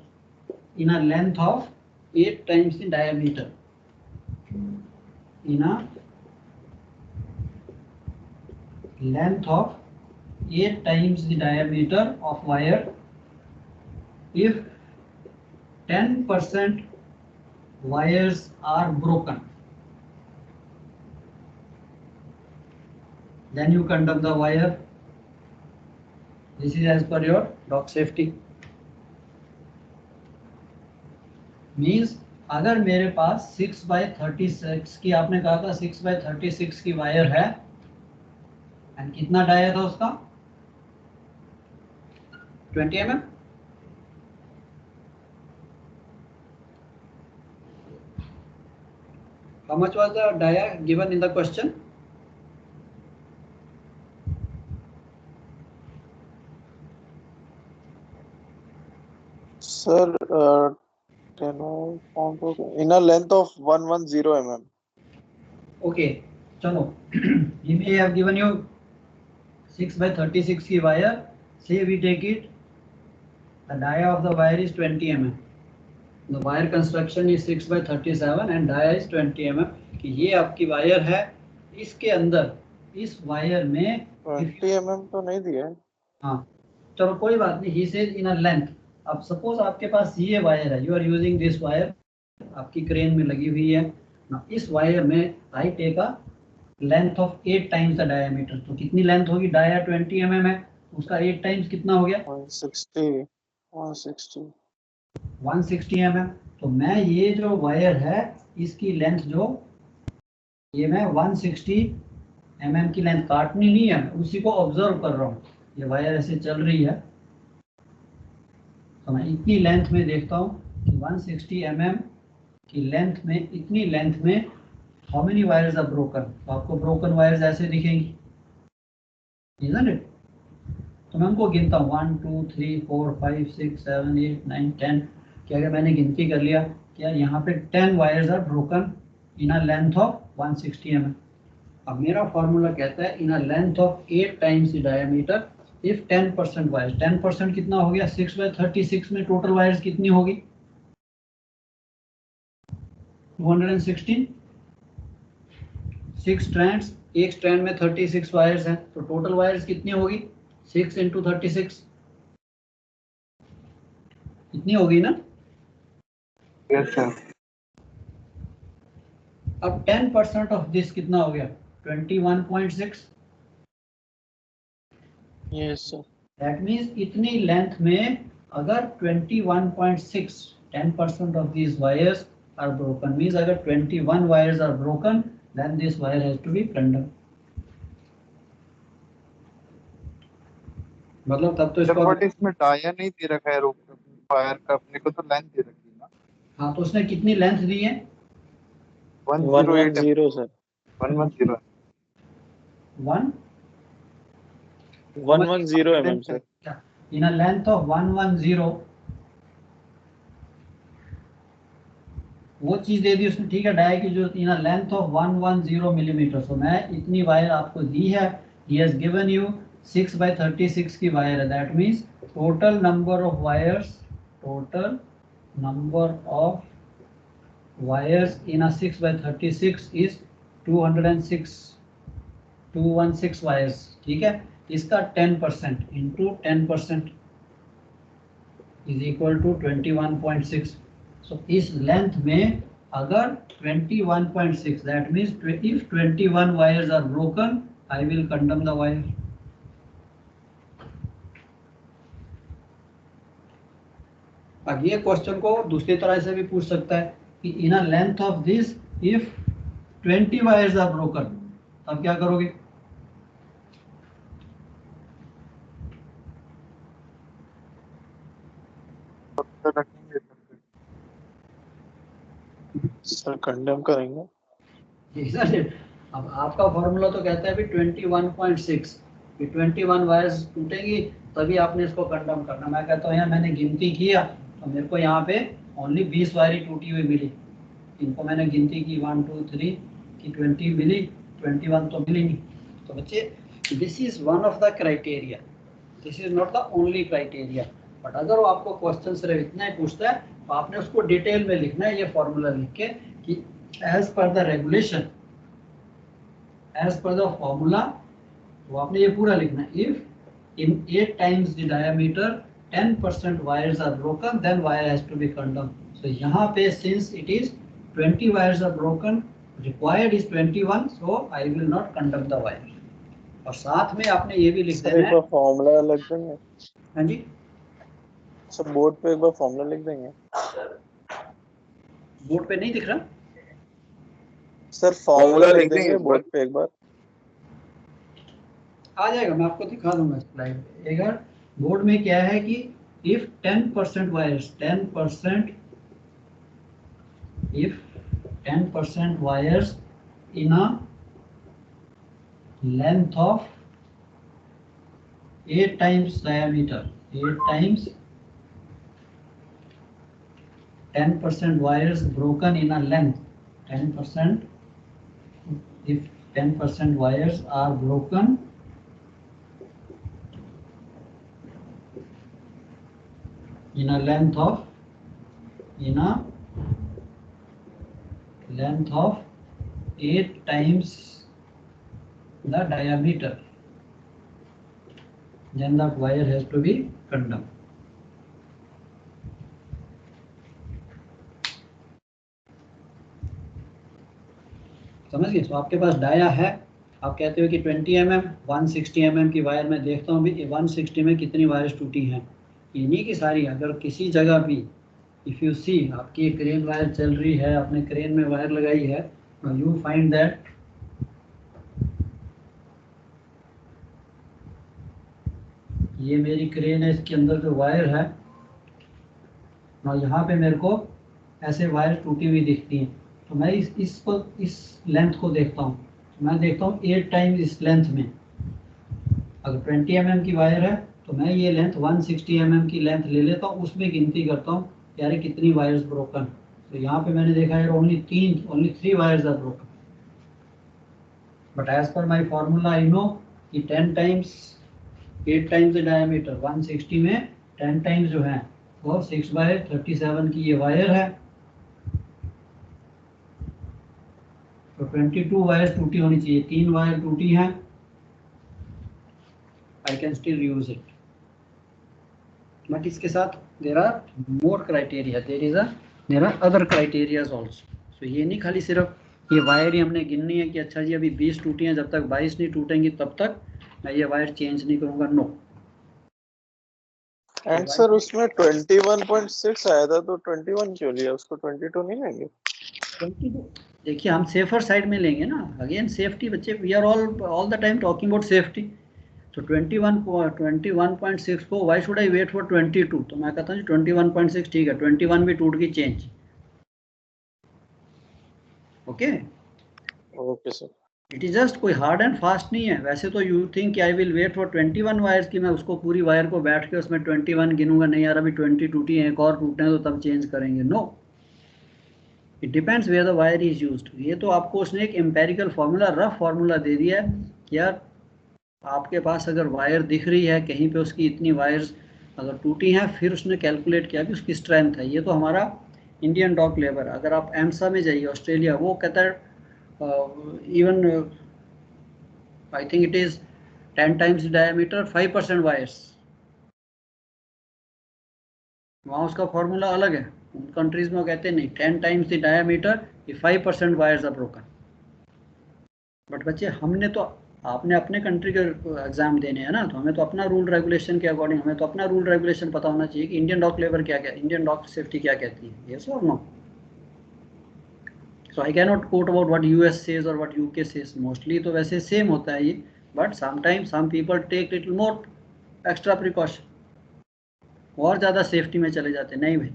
in a length of 8 times the diameter in a length of 8 times the diameter of wire, if 10% wires are broken, then you condemn the wire. This is as per your dock safety. Means अगर मेरे पास 6/36 की, आपने कहा था 6/36 की wire है, and कितना dia था उसका 20 mm, how much was the dia given in the question? Sir, 10 in a length of 110 mm. Okay, चलो he may have given you 6/36 की wire, say we take it, the dia of the wire is 20 mm, the wire construction is 6/37 and dia is 20 mm, कि ये आपकी wire है, इसके अंदर इस wire में 20 mm तो नहीं दिया है। हाँ चलो कोई बात नहीं, he says in a length। अब सपोज आपके पास ये वायर है, you are using this wire, आपकी क्रेन में लगी हुई है ना, इस वायर में I take a length of 8 times the diameter. तो कितनी लेंथ होगी, डाया 20 mm है, उसका 8 times कितना हो गया 160 mm। तो मैं ये जो वायर है इसकी लेंथ जो ये मैं 160 mm की लेंथ काटनी नहीं है, उसी को ऑब्जर्व कर रहा हूँ। ये वायर ऐसे चल रही है तो मैं इतनी लेंथ में देखता हूँ कि 160 mm की लेंथ में, इतनी लेंथ में how many wires are broken. तो आपको ब्रोकन वायर्स ऐसे दिखेंगी, isn't it? तो मैं उनको गिनता हूँ 1 2 3 4 5 6 7 8 9 10। क्या अगर मैंने गिनती कर लिया कि यार यहाँ पे 10 wires are broken in a length of 160 mm। अब मेरा फॉर्मूला कहता है in a length of 8 times the diameter if 10% wires. 10% कितना हो गया? 6/36 में टोटल वायर्स कितनी होगी? 216। 6 स्ट्रैंड्स, एक स्ट्रैंड में 36 वायर्स हैं, तो टोटल वायर्स कितनी होगी? 6 × 36 इतनी होगी ना? Yes, sir. अब 10% ऑफ दिस कितना हो गया? 21.6। Yes sir. दैट मीन्स इतनी लेंथ में अगर 21.6 10% of these wires are broken, means अगर 21 wires are broken then this wire has to be condemned। मतलब तब तो इसको, बट इसमें डाया नहीं दे रखा है रोप वायर का, अपने को तो लेंथ दे रखी है ना। हाँ तो उसने कितनी लेंथ दी है? 108 sir. 110 110 mm sir. in a length of 110 वो चीज दे दी उसने, ठीक है, डाई की जो इन अ लेंथ ऑफ 110 मिलीमीटर। तो मैं इतनी वायर आपको दी है, ही हैज गिवन यू 6/36 की वायर है। That means total number of wires, total number of wires in a 6/36 is 216 wires. ठीक है, इसका 10% into 10% is equal to 21.6। So इस लेंथ में अगर 21.6, that means if 21 wires are broken I will condemn the wire. अब ये question को दूसरी तरह से भी पूछ सकता है कि in a length of this if 20 wires are broken, तब क्या करोगे? तो रखेंगे सर कंडेम करेंगे। अब आपका फॉर्मूला तो कहता है भी 21.6 कि 21 वायर्स टूटेंगी तभी आपने इसको कंडम करना। मैं कहता हूँ यार मैंने गिनती किया तो मेरे को यहाँ पे ओनली 20 वायरें टूटी हुई मिली। इनको मैंने गिनती की 1 2 3 की 20 मिली, 21 तो मिली नहीं। तो बच्चे this is one of the criteria, this is not the only criteria. But अगर वो आपको क्वेश्चन सिर्फ इतना ही पूछता है तो आपने उसको डिटेल में लिखना है, ये फॉर्मूला लिख के कि as per the regulation, as per the formula, तो आपने ये पूरा लिखना है। If in 8 times the diameter 10% wires are broken then wire has to be condemn. So यहाँ पे since it is 20 wires are broken, required is 21, so I will not condemn the wire. और साथ में आपने ये भी लिख सर देना एक है। बार फॉर्मूला लिख देंगे? हाँ जी, सर बोर्ड पे एक बार फॉर्मूला लिख देंगे? बोर्ड पे नहीं दिख रहा? सर फॉर्मूला लिख देंगे बोर्ड पे एक बार? आ जाएगा, मैं आपको दिखा दूंगा स्लाइड पे। अगर बोर्ड में क्या है कि if 10% wires, 10% if 10% wires in a length of 8 times diameter, 8 times 10% wires broken in a length, 10%, if 10% wires are broken in a length of 8 times the diameter, then that wire has to be condemned. समझ गए? तो आपके पास dia है, आप कहते हो कि 20 mm 160 mm की वायर में देखता हूँ भी 160 में कितनी वायर्स टूटी हैं, इन्हीं की सारी। अगर किसी जगह भी इफ़ यू सी आपकी एक क्रेन वायर चल रही है, आपने क्रेन में वायर लगाई है, यू फाइंड दैट ये मेरी क्रेन है, इसके अंदर जो वायर है और यहाँ पे मेरे को ऐसे वायर टूटी हुई दिखती हैं, तो मैं इस लेंथ को देखता हूँ, तो मैं देखता हूँ 8 टाइम्स इस लेंथ में। अगर 20 mm की वायर है तो मैं ये लेंथ 160 mm की लेंथ ले लेता हूँ, उसमें गिनती करता हूँ यार कितनी वायर्स ब्रोकन। तो यहाँ पे मैंने देखा है only 3 wires are broken, but as per my formula I know कि 10 टाइम्स 8 टाइम्स द डायमीटर 160 में 10 टाइम्स जो है वो 6/37 की ये वायर है, तो 22 वायर टूटी होनी चाहिए। 3 वायर टूटी हैं, I can still use it, but इसके साथ there are more criteria, there are other criterias also. So ये नहीं खाली सिर्फ ये वायर ही हमने गिननी है कि अच्छा जी अभी 20 टूटी हैं, जब तक 22 नहीं टूटेंगी तब तक मैं ये वायर चेंज नहीं करूँगा, नो। एंड सर उसमें 21.6 आया था, तो 21 क्यों लिया, उसको 22 नहीं लेंगे? 22 देखिए हम सेफर साइड में लेंगे ना, अगेन सेफ्टी बच्चे, we are all the time talking about safety. तो 21.6 को why should I wait for 22, तो मैं कहता हूँ 21.6 ठीक है, 21 भी टूट गई change, okay. Okay sir. It is just कोई हार्ड एंड फास्ट नहीं है। वैसे तो यू थिंक कि I will wait for 21 wires की मैं उसको पूरी वायर को बैठ के उसमें 21 गिनूंगा, नहीं यार अभी 20 टूटी है, एक और टूटना है तो तब चेंज करेंगे, no. It depends where the wire is used. ये तो आपको उसने एक एम्पेरिकल फार्मूला, रफ फार्मूला दे दिया है कि यार आपके पास अगर वायर दिख रही है कहीं पे उसकी इतनी वायर्स अगर टूटी हैं, फिर उसने कैलकुलेट किया कि उसकी स्ट्रेंथ है। ये तो हमारा इंडियन डॉक लेबर, अगर आप एमसा में जाइए ऑस्ट्रेलिया, वो कहता है even I think it is 10 times diameter 5% wires, वहाँ उसका फॉर्मूला अलग है। उन कंट्रीज में वो कहते हैं नहीं 10 times the diameter 5% wires are broken. But बच्चे हमने तो, आपने अपने कंट्री के एग्जाम देने हैं ना, तो हमें तो अपना रूल रेगुलेशन के अकॉर्डिंग, हमें तो अपना रूल रेगुलेशन पता होना चाहिए कि इंडियन डॉक लेबर क्या क्या, इंडियन डॉक सेफ्टी क्या कहती है, यस और no. So I can not quote about what US says और व्हाट यूके सेज, मोस्टली तो वैसे सेम होता है ये, but sometimes some people take little more extra precaution, और ज़्यादा सेफ्टी में चले जाते हैं, नहीं भाई।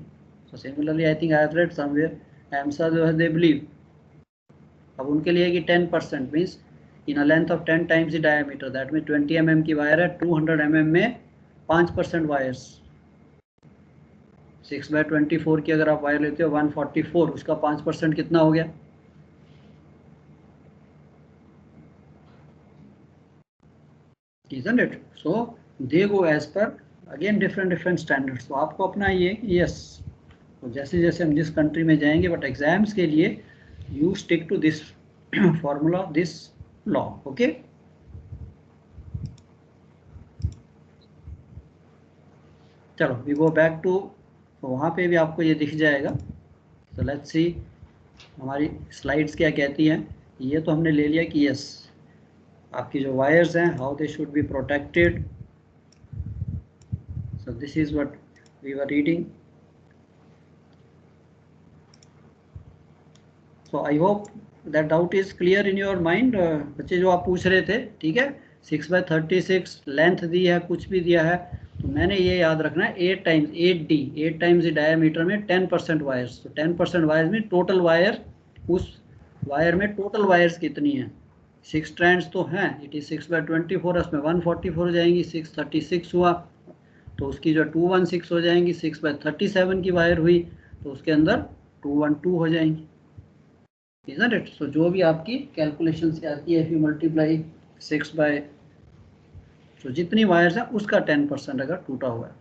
So similarly I think I have read somewhere AMSA जो है दे बिलीव, अब उनके लिए कि 10% means in a length of 10 times the diameter, that mean 20 mm की वायर है, 200 mm में 5% वायर्स, 6/24 की अगर आप वायर लेते हो 144, उसका 5% कितना हो गया, isn't it? So they go as per again different standards। तो आपको अपना ये यस, तो जैसे जैसे हम जिस कंट्री में जाएंगे, बट एग्जाम्स के लिए you stick to this formula, this law, okay. चलो वी गो बैक टू, तो वहाँ पे भी आपको ये दिख जाएगा। तो लेट्स सी हमारी स्लाइड्स क्या कहती हैं। ये तो हमने ले लिया कि यस आपकी जो वायर्स हैं how they should be protected, so this is what we were reading. So I hope that doubt is clear in your mind. बच्चे जो आप पूछ रहे थे, ठीक है, 6/36 लेंथ दी है, कुछ भी दिया है, तो मैंने ये याद रखना है 8 टाइम्स 8D, 8 टाइम्स डायमीटर में 10% वायर्स, तो 10% वायर्स में टोटल वायर, उस वायर में टोटल वायर्स कितनी है, 6 स्ट्रैंड्स तो हैं, इट इज 6/24, उसमें 144 हो जाएंगी, 636 हुआ तो उसकी जो 216 हो जाएंगी, 6/37 की वायर हुई तो उसके अंदर 212 हो जाएंगी, isn't it? So जो भी आपकी कैलकुलेशन से आती है, if you multiply 6 by, तो जितनी वायर्स है उसका 10% अगर टूटा हुआ है।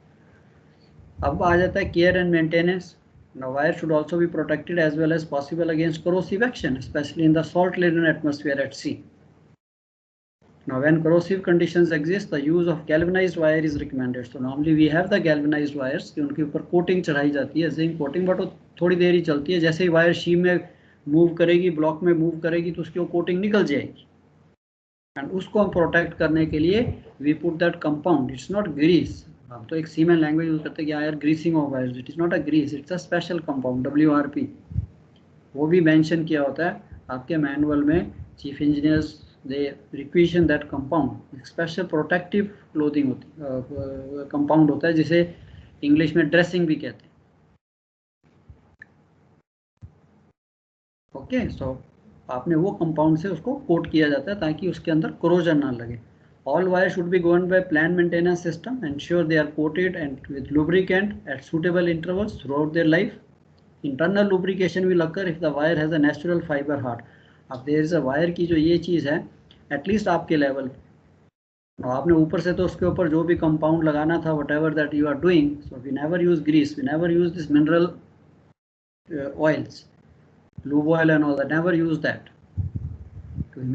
अब आ जाता है care and maintenance. Now wire should also be protected as well as possible against corrosive action, especially in the salt-laden atmosphere at sea. Now when corrosive conditions exist, the use of galvanized wire is recommended. So normally we have the galvanized wires कि उनके ऊपर coating चढ़ाई जाती है, zinc coating, but वो थोड़ी देर ही चलती है। जैसे ही वायर शीम में मूव करेगी, ब्लॉक में मूव करेगी, तो उसकी वो कोटिंग निकल जाएगी, एंड उसको हम प्रोटेक्ट करने के लिए we put that compound, it's not grease. हम तो एक सीमेंट लैंग्वेज यूज करते हैं कि यार greasing of wires, it is not a grease, it's a special compound WRP। वो भी मेंशन किया होता है आपके मैनुअल में, chief engineers they requisition that compound, special protective clothing होती कंपाउंड होता है, जिसे इंग्लिश में ड्रेसिंग भी कहते हैं। ओके, सो आपने वो कंपाउंड से उसको कोट किया जाता है ताकि उसके अंदर कोरोजन ना लगे। All wires should be governed by plant maintenance system. Ensure they are coated and with lubricant at suitable intervals throughout their life. Internal lubrication will occur if the wire has a natural fiber heart. अब there is a wire की जो ये चीज़ है, at least आपके level, आपने ऊपर से तो उसके ऊपर जो भी कंपाउंड लगाना था, whatever that you are doing, so we never use grease, we never use this mineral oils, lube oil and all that, never use that.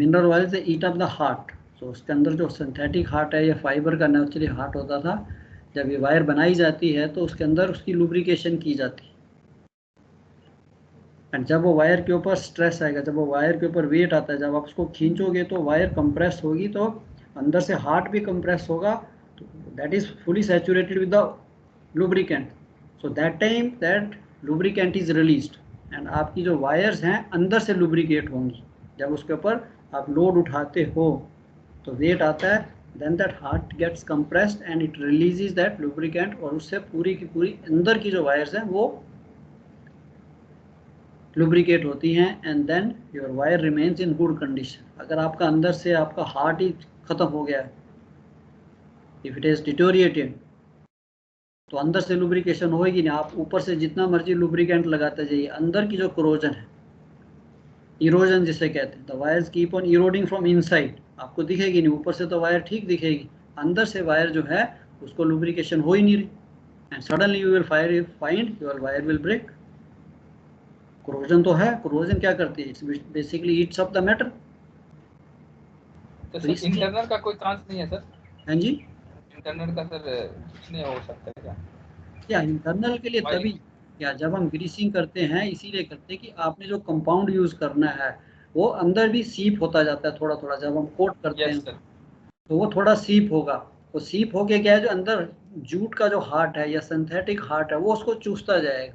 Mineral oils they eat up the heart. तो उसके अंदर जो synthetic heart है या fibre का naturally heart होता था, जब ये वायर बनाई जाती है तो उसके अंदर उसकी लुब्रिकेशन की जाती है। एंड जब वो वायर के ऊपर स्ट्रेस आएगा, जब वो वायर के ऊपर वेट आता है, जब आप उसको खींचोगे तो वायर कंप्रेस होगी, तो अंदर से हार्ट भी कंप्रेस होगा, तो that is fully saturated with the lubricant. So that time that lubricant is released and आपकी जो वायर्स हैं अंदर से लुब्रिकेट होंगी। जब उसके ऊपर आप लोड उठाते हो तो वेट आता है, then that heart gets compressed and it releases that lubricant, और उससे पूरी की पूरी अंदर की जो वायर्स हैं वो lubricate होती हैं, and then your wire remains in good condition. अगर आपका अंदर से आपका हार्ट ही खत्म हो गया है, if it is deteriorated, तो अंदर से lubrication होगी नहीं। आप ऊपर से जितना मर्जी lubricant लगाते जाइए, अंदर की जो corrosion है, इरोजन जिसे कहते हैं, the wires keep on eroding from inside, आपको दिखेगी नहीं, ऊपर से तो वायर ठीक दिखेगी, अंदर से वायर जो है उसको लुब्रिकेशन हो ही नहीं रही, and suddenly you will find your wire will break. Corrosion तो है, कोरोजन क्या करती है, it's basically eats up the metal. तो इंटरनल का कोई चांस नहीं है सर? हाँ जी, इंटरनल का सर कुछ नहीं हो सकता है क्या? या इंटरनल के लिए तभी, या जब हम ग्रीसिंग करते हैं इसीलिए करते हैं कि आपने जो कंपाउंड यूज करना है वो अंदर भी सीप होता जाता है थोड़ा थोड़ा, जब हम कोट करते हैं तो वो थोड़ा सीप होगा, वो सीप होके क्या है, जो अंदर जूट का जो हार्ट है या सिंथेटिक हार्ट है वो उसको चूसता जाएगा,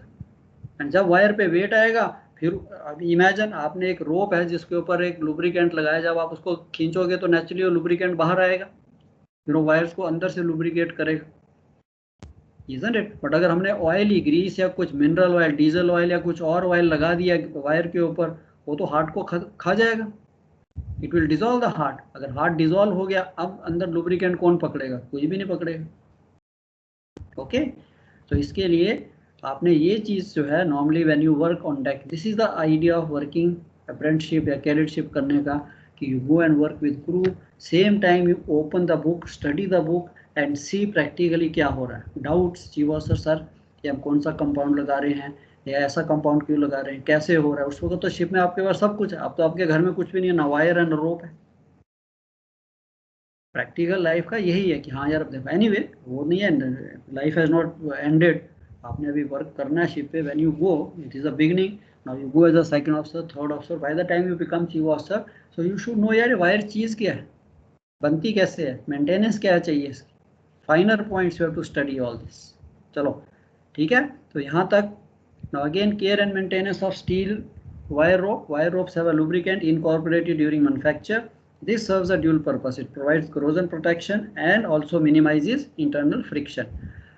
एंड जब वायर पे वेट आएगा, फिर अब इमेजिन आपने एक रोप है जिसके ऊपर एक लुब्रिकेंट लगाया, जब आप उसको खींचोगे तो नेचुरली वो लुब्रिकेंट बाहर आएगा, फिर वो वायर्स को अंदर से लुब्रिकेट करेगा, isn't it? बट अगर हमने ऑयली ग्रीस या कुछ मिनरल ऑयल, डीजल ऑयल या कुछ और ऑयल लगा दिया वायर के ऊपर, वो तो हार्ट को खा जाएगा, it will dissolve the heart. अगर हार्ट डिजोल्व हो गया, अब अंदर लुब्रिकेंट कौन पकड़ेगा, कोई भी नहीं पकड़ेगा। ओके, तो इसके लिए आपने ये चीज़ जो है, normally when you work on deck, this is the idea of working apprenticeship या कैडेटशिप करने का, कि you go and work with crew, same time you open the book, study the book and see practically क्या हो रहा है। Doubts, जी वो sir ये हम कौन सा कंपाउंड लगा रहे हैं, या ऐसा कंपाउंड क्यों लगा रहे हैं, कैसे हो रहा है। उस वक्त तो शिप में आपके पास सब कुछ है, अब तो आपके घर में कुछ भी नहीं है, ना वायर है ना रोप है। प्रैक्टिकल लाइफ का यही है कि हाँ यार, एनीवे वो नहीं है, लाइफ हैज नॉट एंडेड, आपने अभी वर्क करना है शिप पे। When you go, it is a beginning, now you go as a second officer, third officer, by the time you become chief officer, so you should know यार wire चीज़ क्या है, बनती कैसे है, मेंटेनेंस क्या चाहिए इसकी, finer points you have to study all this. चलो ठीक है, तो यहाँ तक। Now again, care and maintenance of steel wire rope. Wire ropes have a lubricant incorporated during manufacture. This serves a dual purpose. It provides corrosion protection and also minimizes internal friction.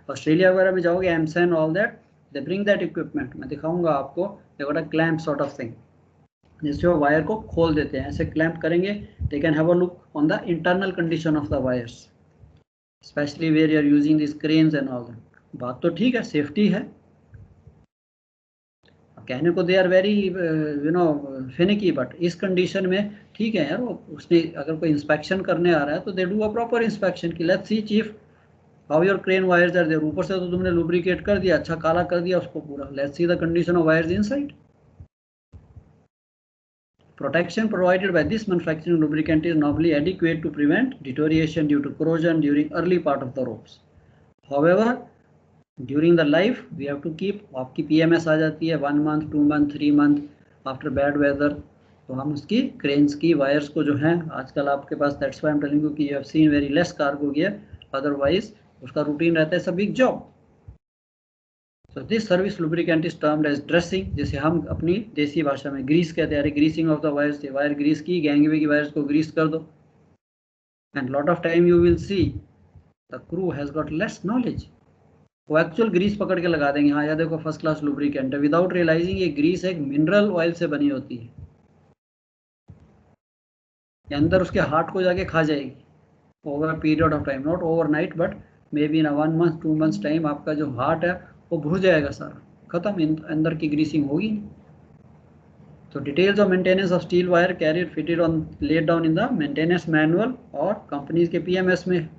Australia वगैरह में जाओगे, AMSA and all that, they bring that equipment, मैं दिखाऊंगा आपको, they got a clamp sort of thing, जिससे वो wire को खोल देते हैं, ऐसे क्लैंप करेंगे, they can have a look on the internal condition of the wires, especially where you are using this cranes and all that. बात तो ठीक है, सेफ्टी है, कहने को they are very you know finicky, but इस condition में ठीक है यार, उसने अगर कोई इंस्पेक्शन करने आ रहा है तो they do a proper inspection की, let's see chief how your crane wires are there, ऊपर से तो तुमने लुब्रिकेट कर दिया, अच्छा काला कर दिया उसको पूरा, let's see the condition of wires inside. Protection provided by this manufacturing lubricant is normally adequate to prevent deterioration due to corrosion during early part of the ropes. However, during the life we have to keep, आपकी PMS आ जाती है 1 month, 2 month, 3 month after bad weather, तो हम उसकी cranes की wires को जो है आजकल आपके पास, that's why I'm telling you कि you have seen very less cargo gear, otherwise उसका रूटीन रहता है, सब big job. So this service lubricant is termed as dressing, जिसे हम अपनी देसी भाषा में ग्रीस कहते हैं, greasing of the wires, wire grease की, गैंगवे की वायर्स को ग्रीस कर दो। And lot of time you will see the crew has got less knowledge, वो एक्चुअल ग्रीस पकड़ के लगा देंगे, हाँ यार देखो फर्स्ट क्लास लुब्रिकेंट है, विदाउट रियलाइजिंग ये ग्रीस एक मिनरल ऑयल से बनी होती है, ये अंदर उसके हार्ट को जाके खा जाएगी over a period of time, not overnight but may be in 1 month 2 months time आपका जो हार्ट है वो भुर जाएगा सारा, खत्म, अंदर की ग्रीसिंग होगी नहीं। So details of maintenance of steel wire carrier fitted on laid down in the maintenance manual और companies के PMS में।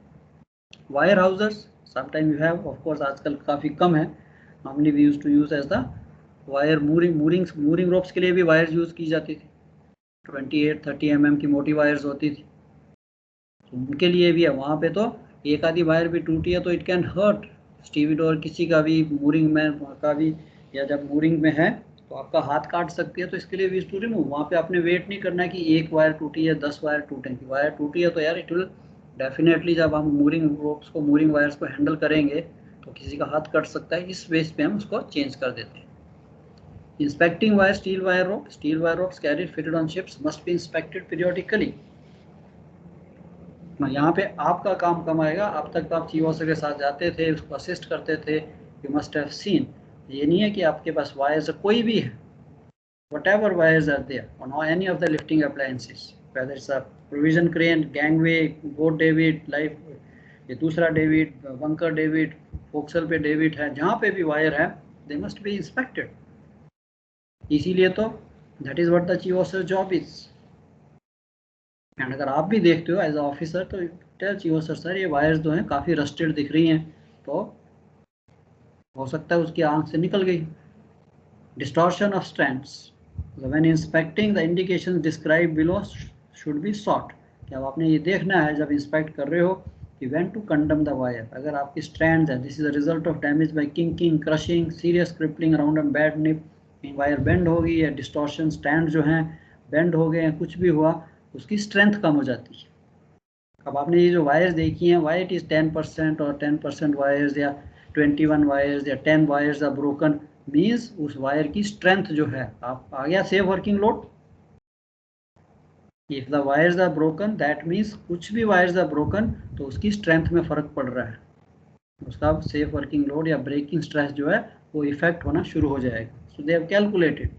Wire houses sometimes you have, of course आजकल काफ़ी कम है, normally we used to use as the wire mooring ropes के लिए भी wires use की जाती थी, 28-30 mm की मोटी wires होती थी, तो उनके लिए भी है। वहाँ पे तो एक आधी वायर भी टूटी है तो इट कैन हर्ट स्टीविडोर किसी का भी, मूरिंग में का भी, या जब मूरिंग में है तो आपका हाथ काट सकती है, तो इसके लिए वी टू रिमूव। वहाँ पे आपने वेट नहीं करना है कि एक वायर टूटी है 10 वायर टूटेंगी, वायर टूटी है तो यार इट विल डेफिनेटली, जब हम मूरिंग रोप्स को, मूरिंग वायर्स को हैंडल करेंगे तो किसी का हाथ कट सकता है, इस बेस पे हम उसको चेंज कर देते हैं। Inspecting wire, steel wire ropes carried fitted on ships must be inspected periodically. यहाँ पे आपका काम कम आएगा, अब तक तो आप चीफ ऑफिसर के साथ जाते थे, उसको असिस्ट करते थे, यू मस्ट हैव सीन। ये नहीं है कि आपके पास वायर्स कोई भी है, whatever wires are there on any of the lifting appliances, whether it's a provision crane, gangway, boat David, life, ये दूसरा डेविड, बंकर डेविड, फोक्सल पे डेविड है, जहाँ पे भी वायर है दे मस्ट बी इंस्पेक्टेड। इसीलिए तो that is what the chief officer job is. And अगर आप भी देखते हो एज अ ऑफिसर तो टेल चीफ ऑफिसर सर ये वायर्स जो हैं काफ़ी रस्टेड दिख रही हैं, तो हो सकता है उसकी आंख से निकल गई। Distortion of strands, when inspecting the indications described below should be sought। क्या आपने ये देखना है जब इंस्पेक्ट कर रहे हो कि when to condemn the wire, अगर आपकी स्ट्रैंड है, this is a result of damage by kinking, crushing, serious crippling around a bad nip, wire bend होगी या डिस्टॉर्शन, स्टैंड जो हैं बेंड हो गए हैं, कुछ भी हुआ, उसकी स्ट्रेंथ कम हो जाती है। अब आपने ये जो वायर्स देखी हैं, वाई इट इज़ 10% और 10% वायर्स या 21 वायर्स या 10 वायर्स आर ब्रोकन, मीन्स उस वायर की स्ट्रेंथ जो है, आप आ गया safe working load. If the wires are broken that means कुछ भी वायर्स आर ब्रोकन तो उसकी स्ट्रेंथ में फ़र्क पड़ रहा है, उसका सेफ वर्किंग लोड या ब्रेकिंग स्ट्रेस जो है वो इफेक्ट होना शुरू हो जाएगा। सो दे हैव कैलकुलेटेड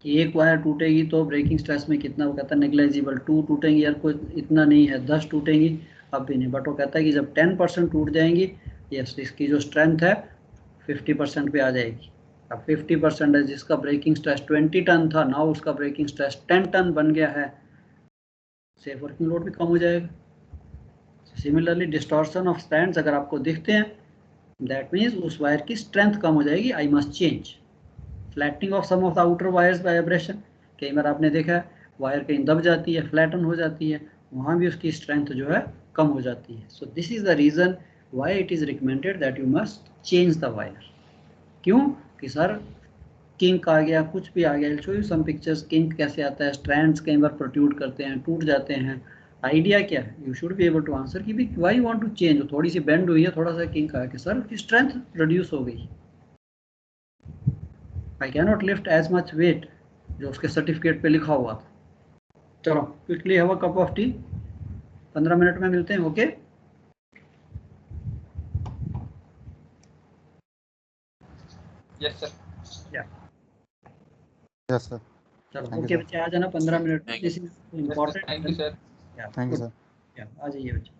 कि एक वायर टूटेगी तो ब्रेकिंग स्ट्रेस में कितना, वो कहता है नेग्लेजिबल, 2 टूटेंगी यार कोई इतना नहीं है, 10 टूटेंगी अब भी नहीं, बट वो कहता है कि जब 10% टूट जाएंगी, यस इसकी जो स्ट्रेंथ है 50% पे आ जाएगी। अब 50% है, जिसका ब्रेकिंग स्ट्रेस 20 टन था, नाउ उसका ब्रेकिंग स्ट्रेस 10 टन बन गया है, सेफ वर्किंग लोड भी कम हो जाएगा। सिमिलरली डिस्टॉर्शन ऑफ स्ट्रैंड्स अगर आपको दिखते हैं दैट मीन्स उस वायर की स्ट्रेंथ कम हो जाएगी, I must change. Flattening of some of the outer wires by abrasion, कई बार आपने देखा है वायर कहीं दब जाती है, फ्लैटन हो जाती है, वहाँ भी उसकी स्ट्रेंथ जो है कम हो जाती है। सो this is the reason why it is recommended that you must change the wire. क्यों कि सर किंक आ गया, कुछ भी आ गया, show you some pictures, kink कैसे आता है, स्ट्रैंड्स कई बार प्रोट्रूड करते हैं, टूट जाते हैं। आइडिया क्या है, you should be able to answer कि why you want to change, थोड़ी सी बेंड हुई है, थोड़ा सा किंक आ गया, सर उसकी स्ट्रेंथ रिड्यूस हो गई, I can not lift as much weight जो उसके सर्टिफिकेट पे लिखा हुआ था। चलो quickly have a cup of tea, 15 minute में मिलते हैं, okay? Yes sir. Yes sir, चलो Thank you, ओके sir. बच्चे आ जाना 15 मिनट में, this is important. Thank you sir. Thank you sir. आ जाइए बच्चे।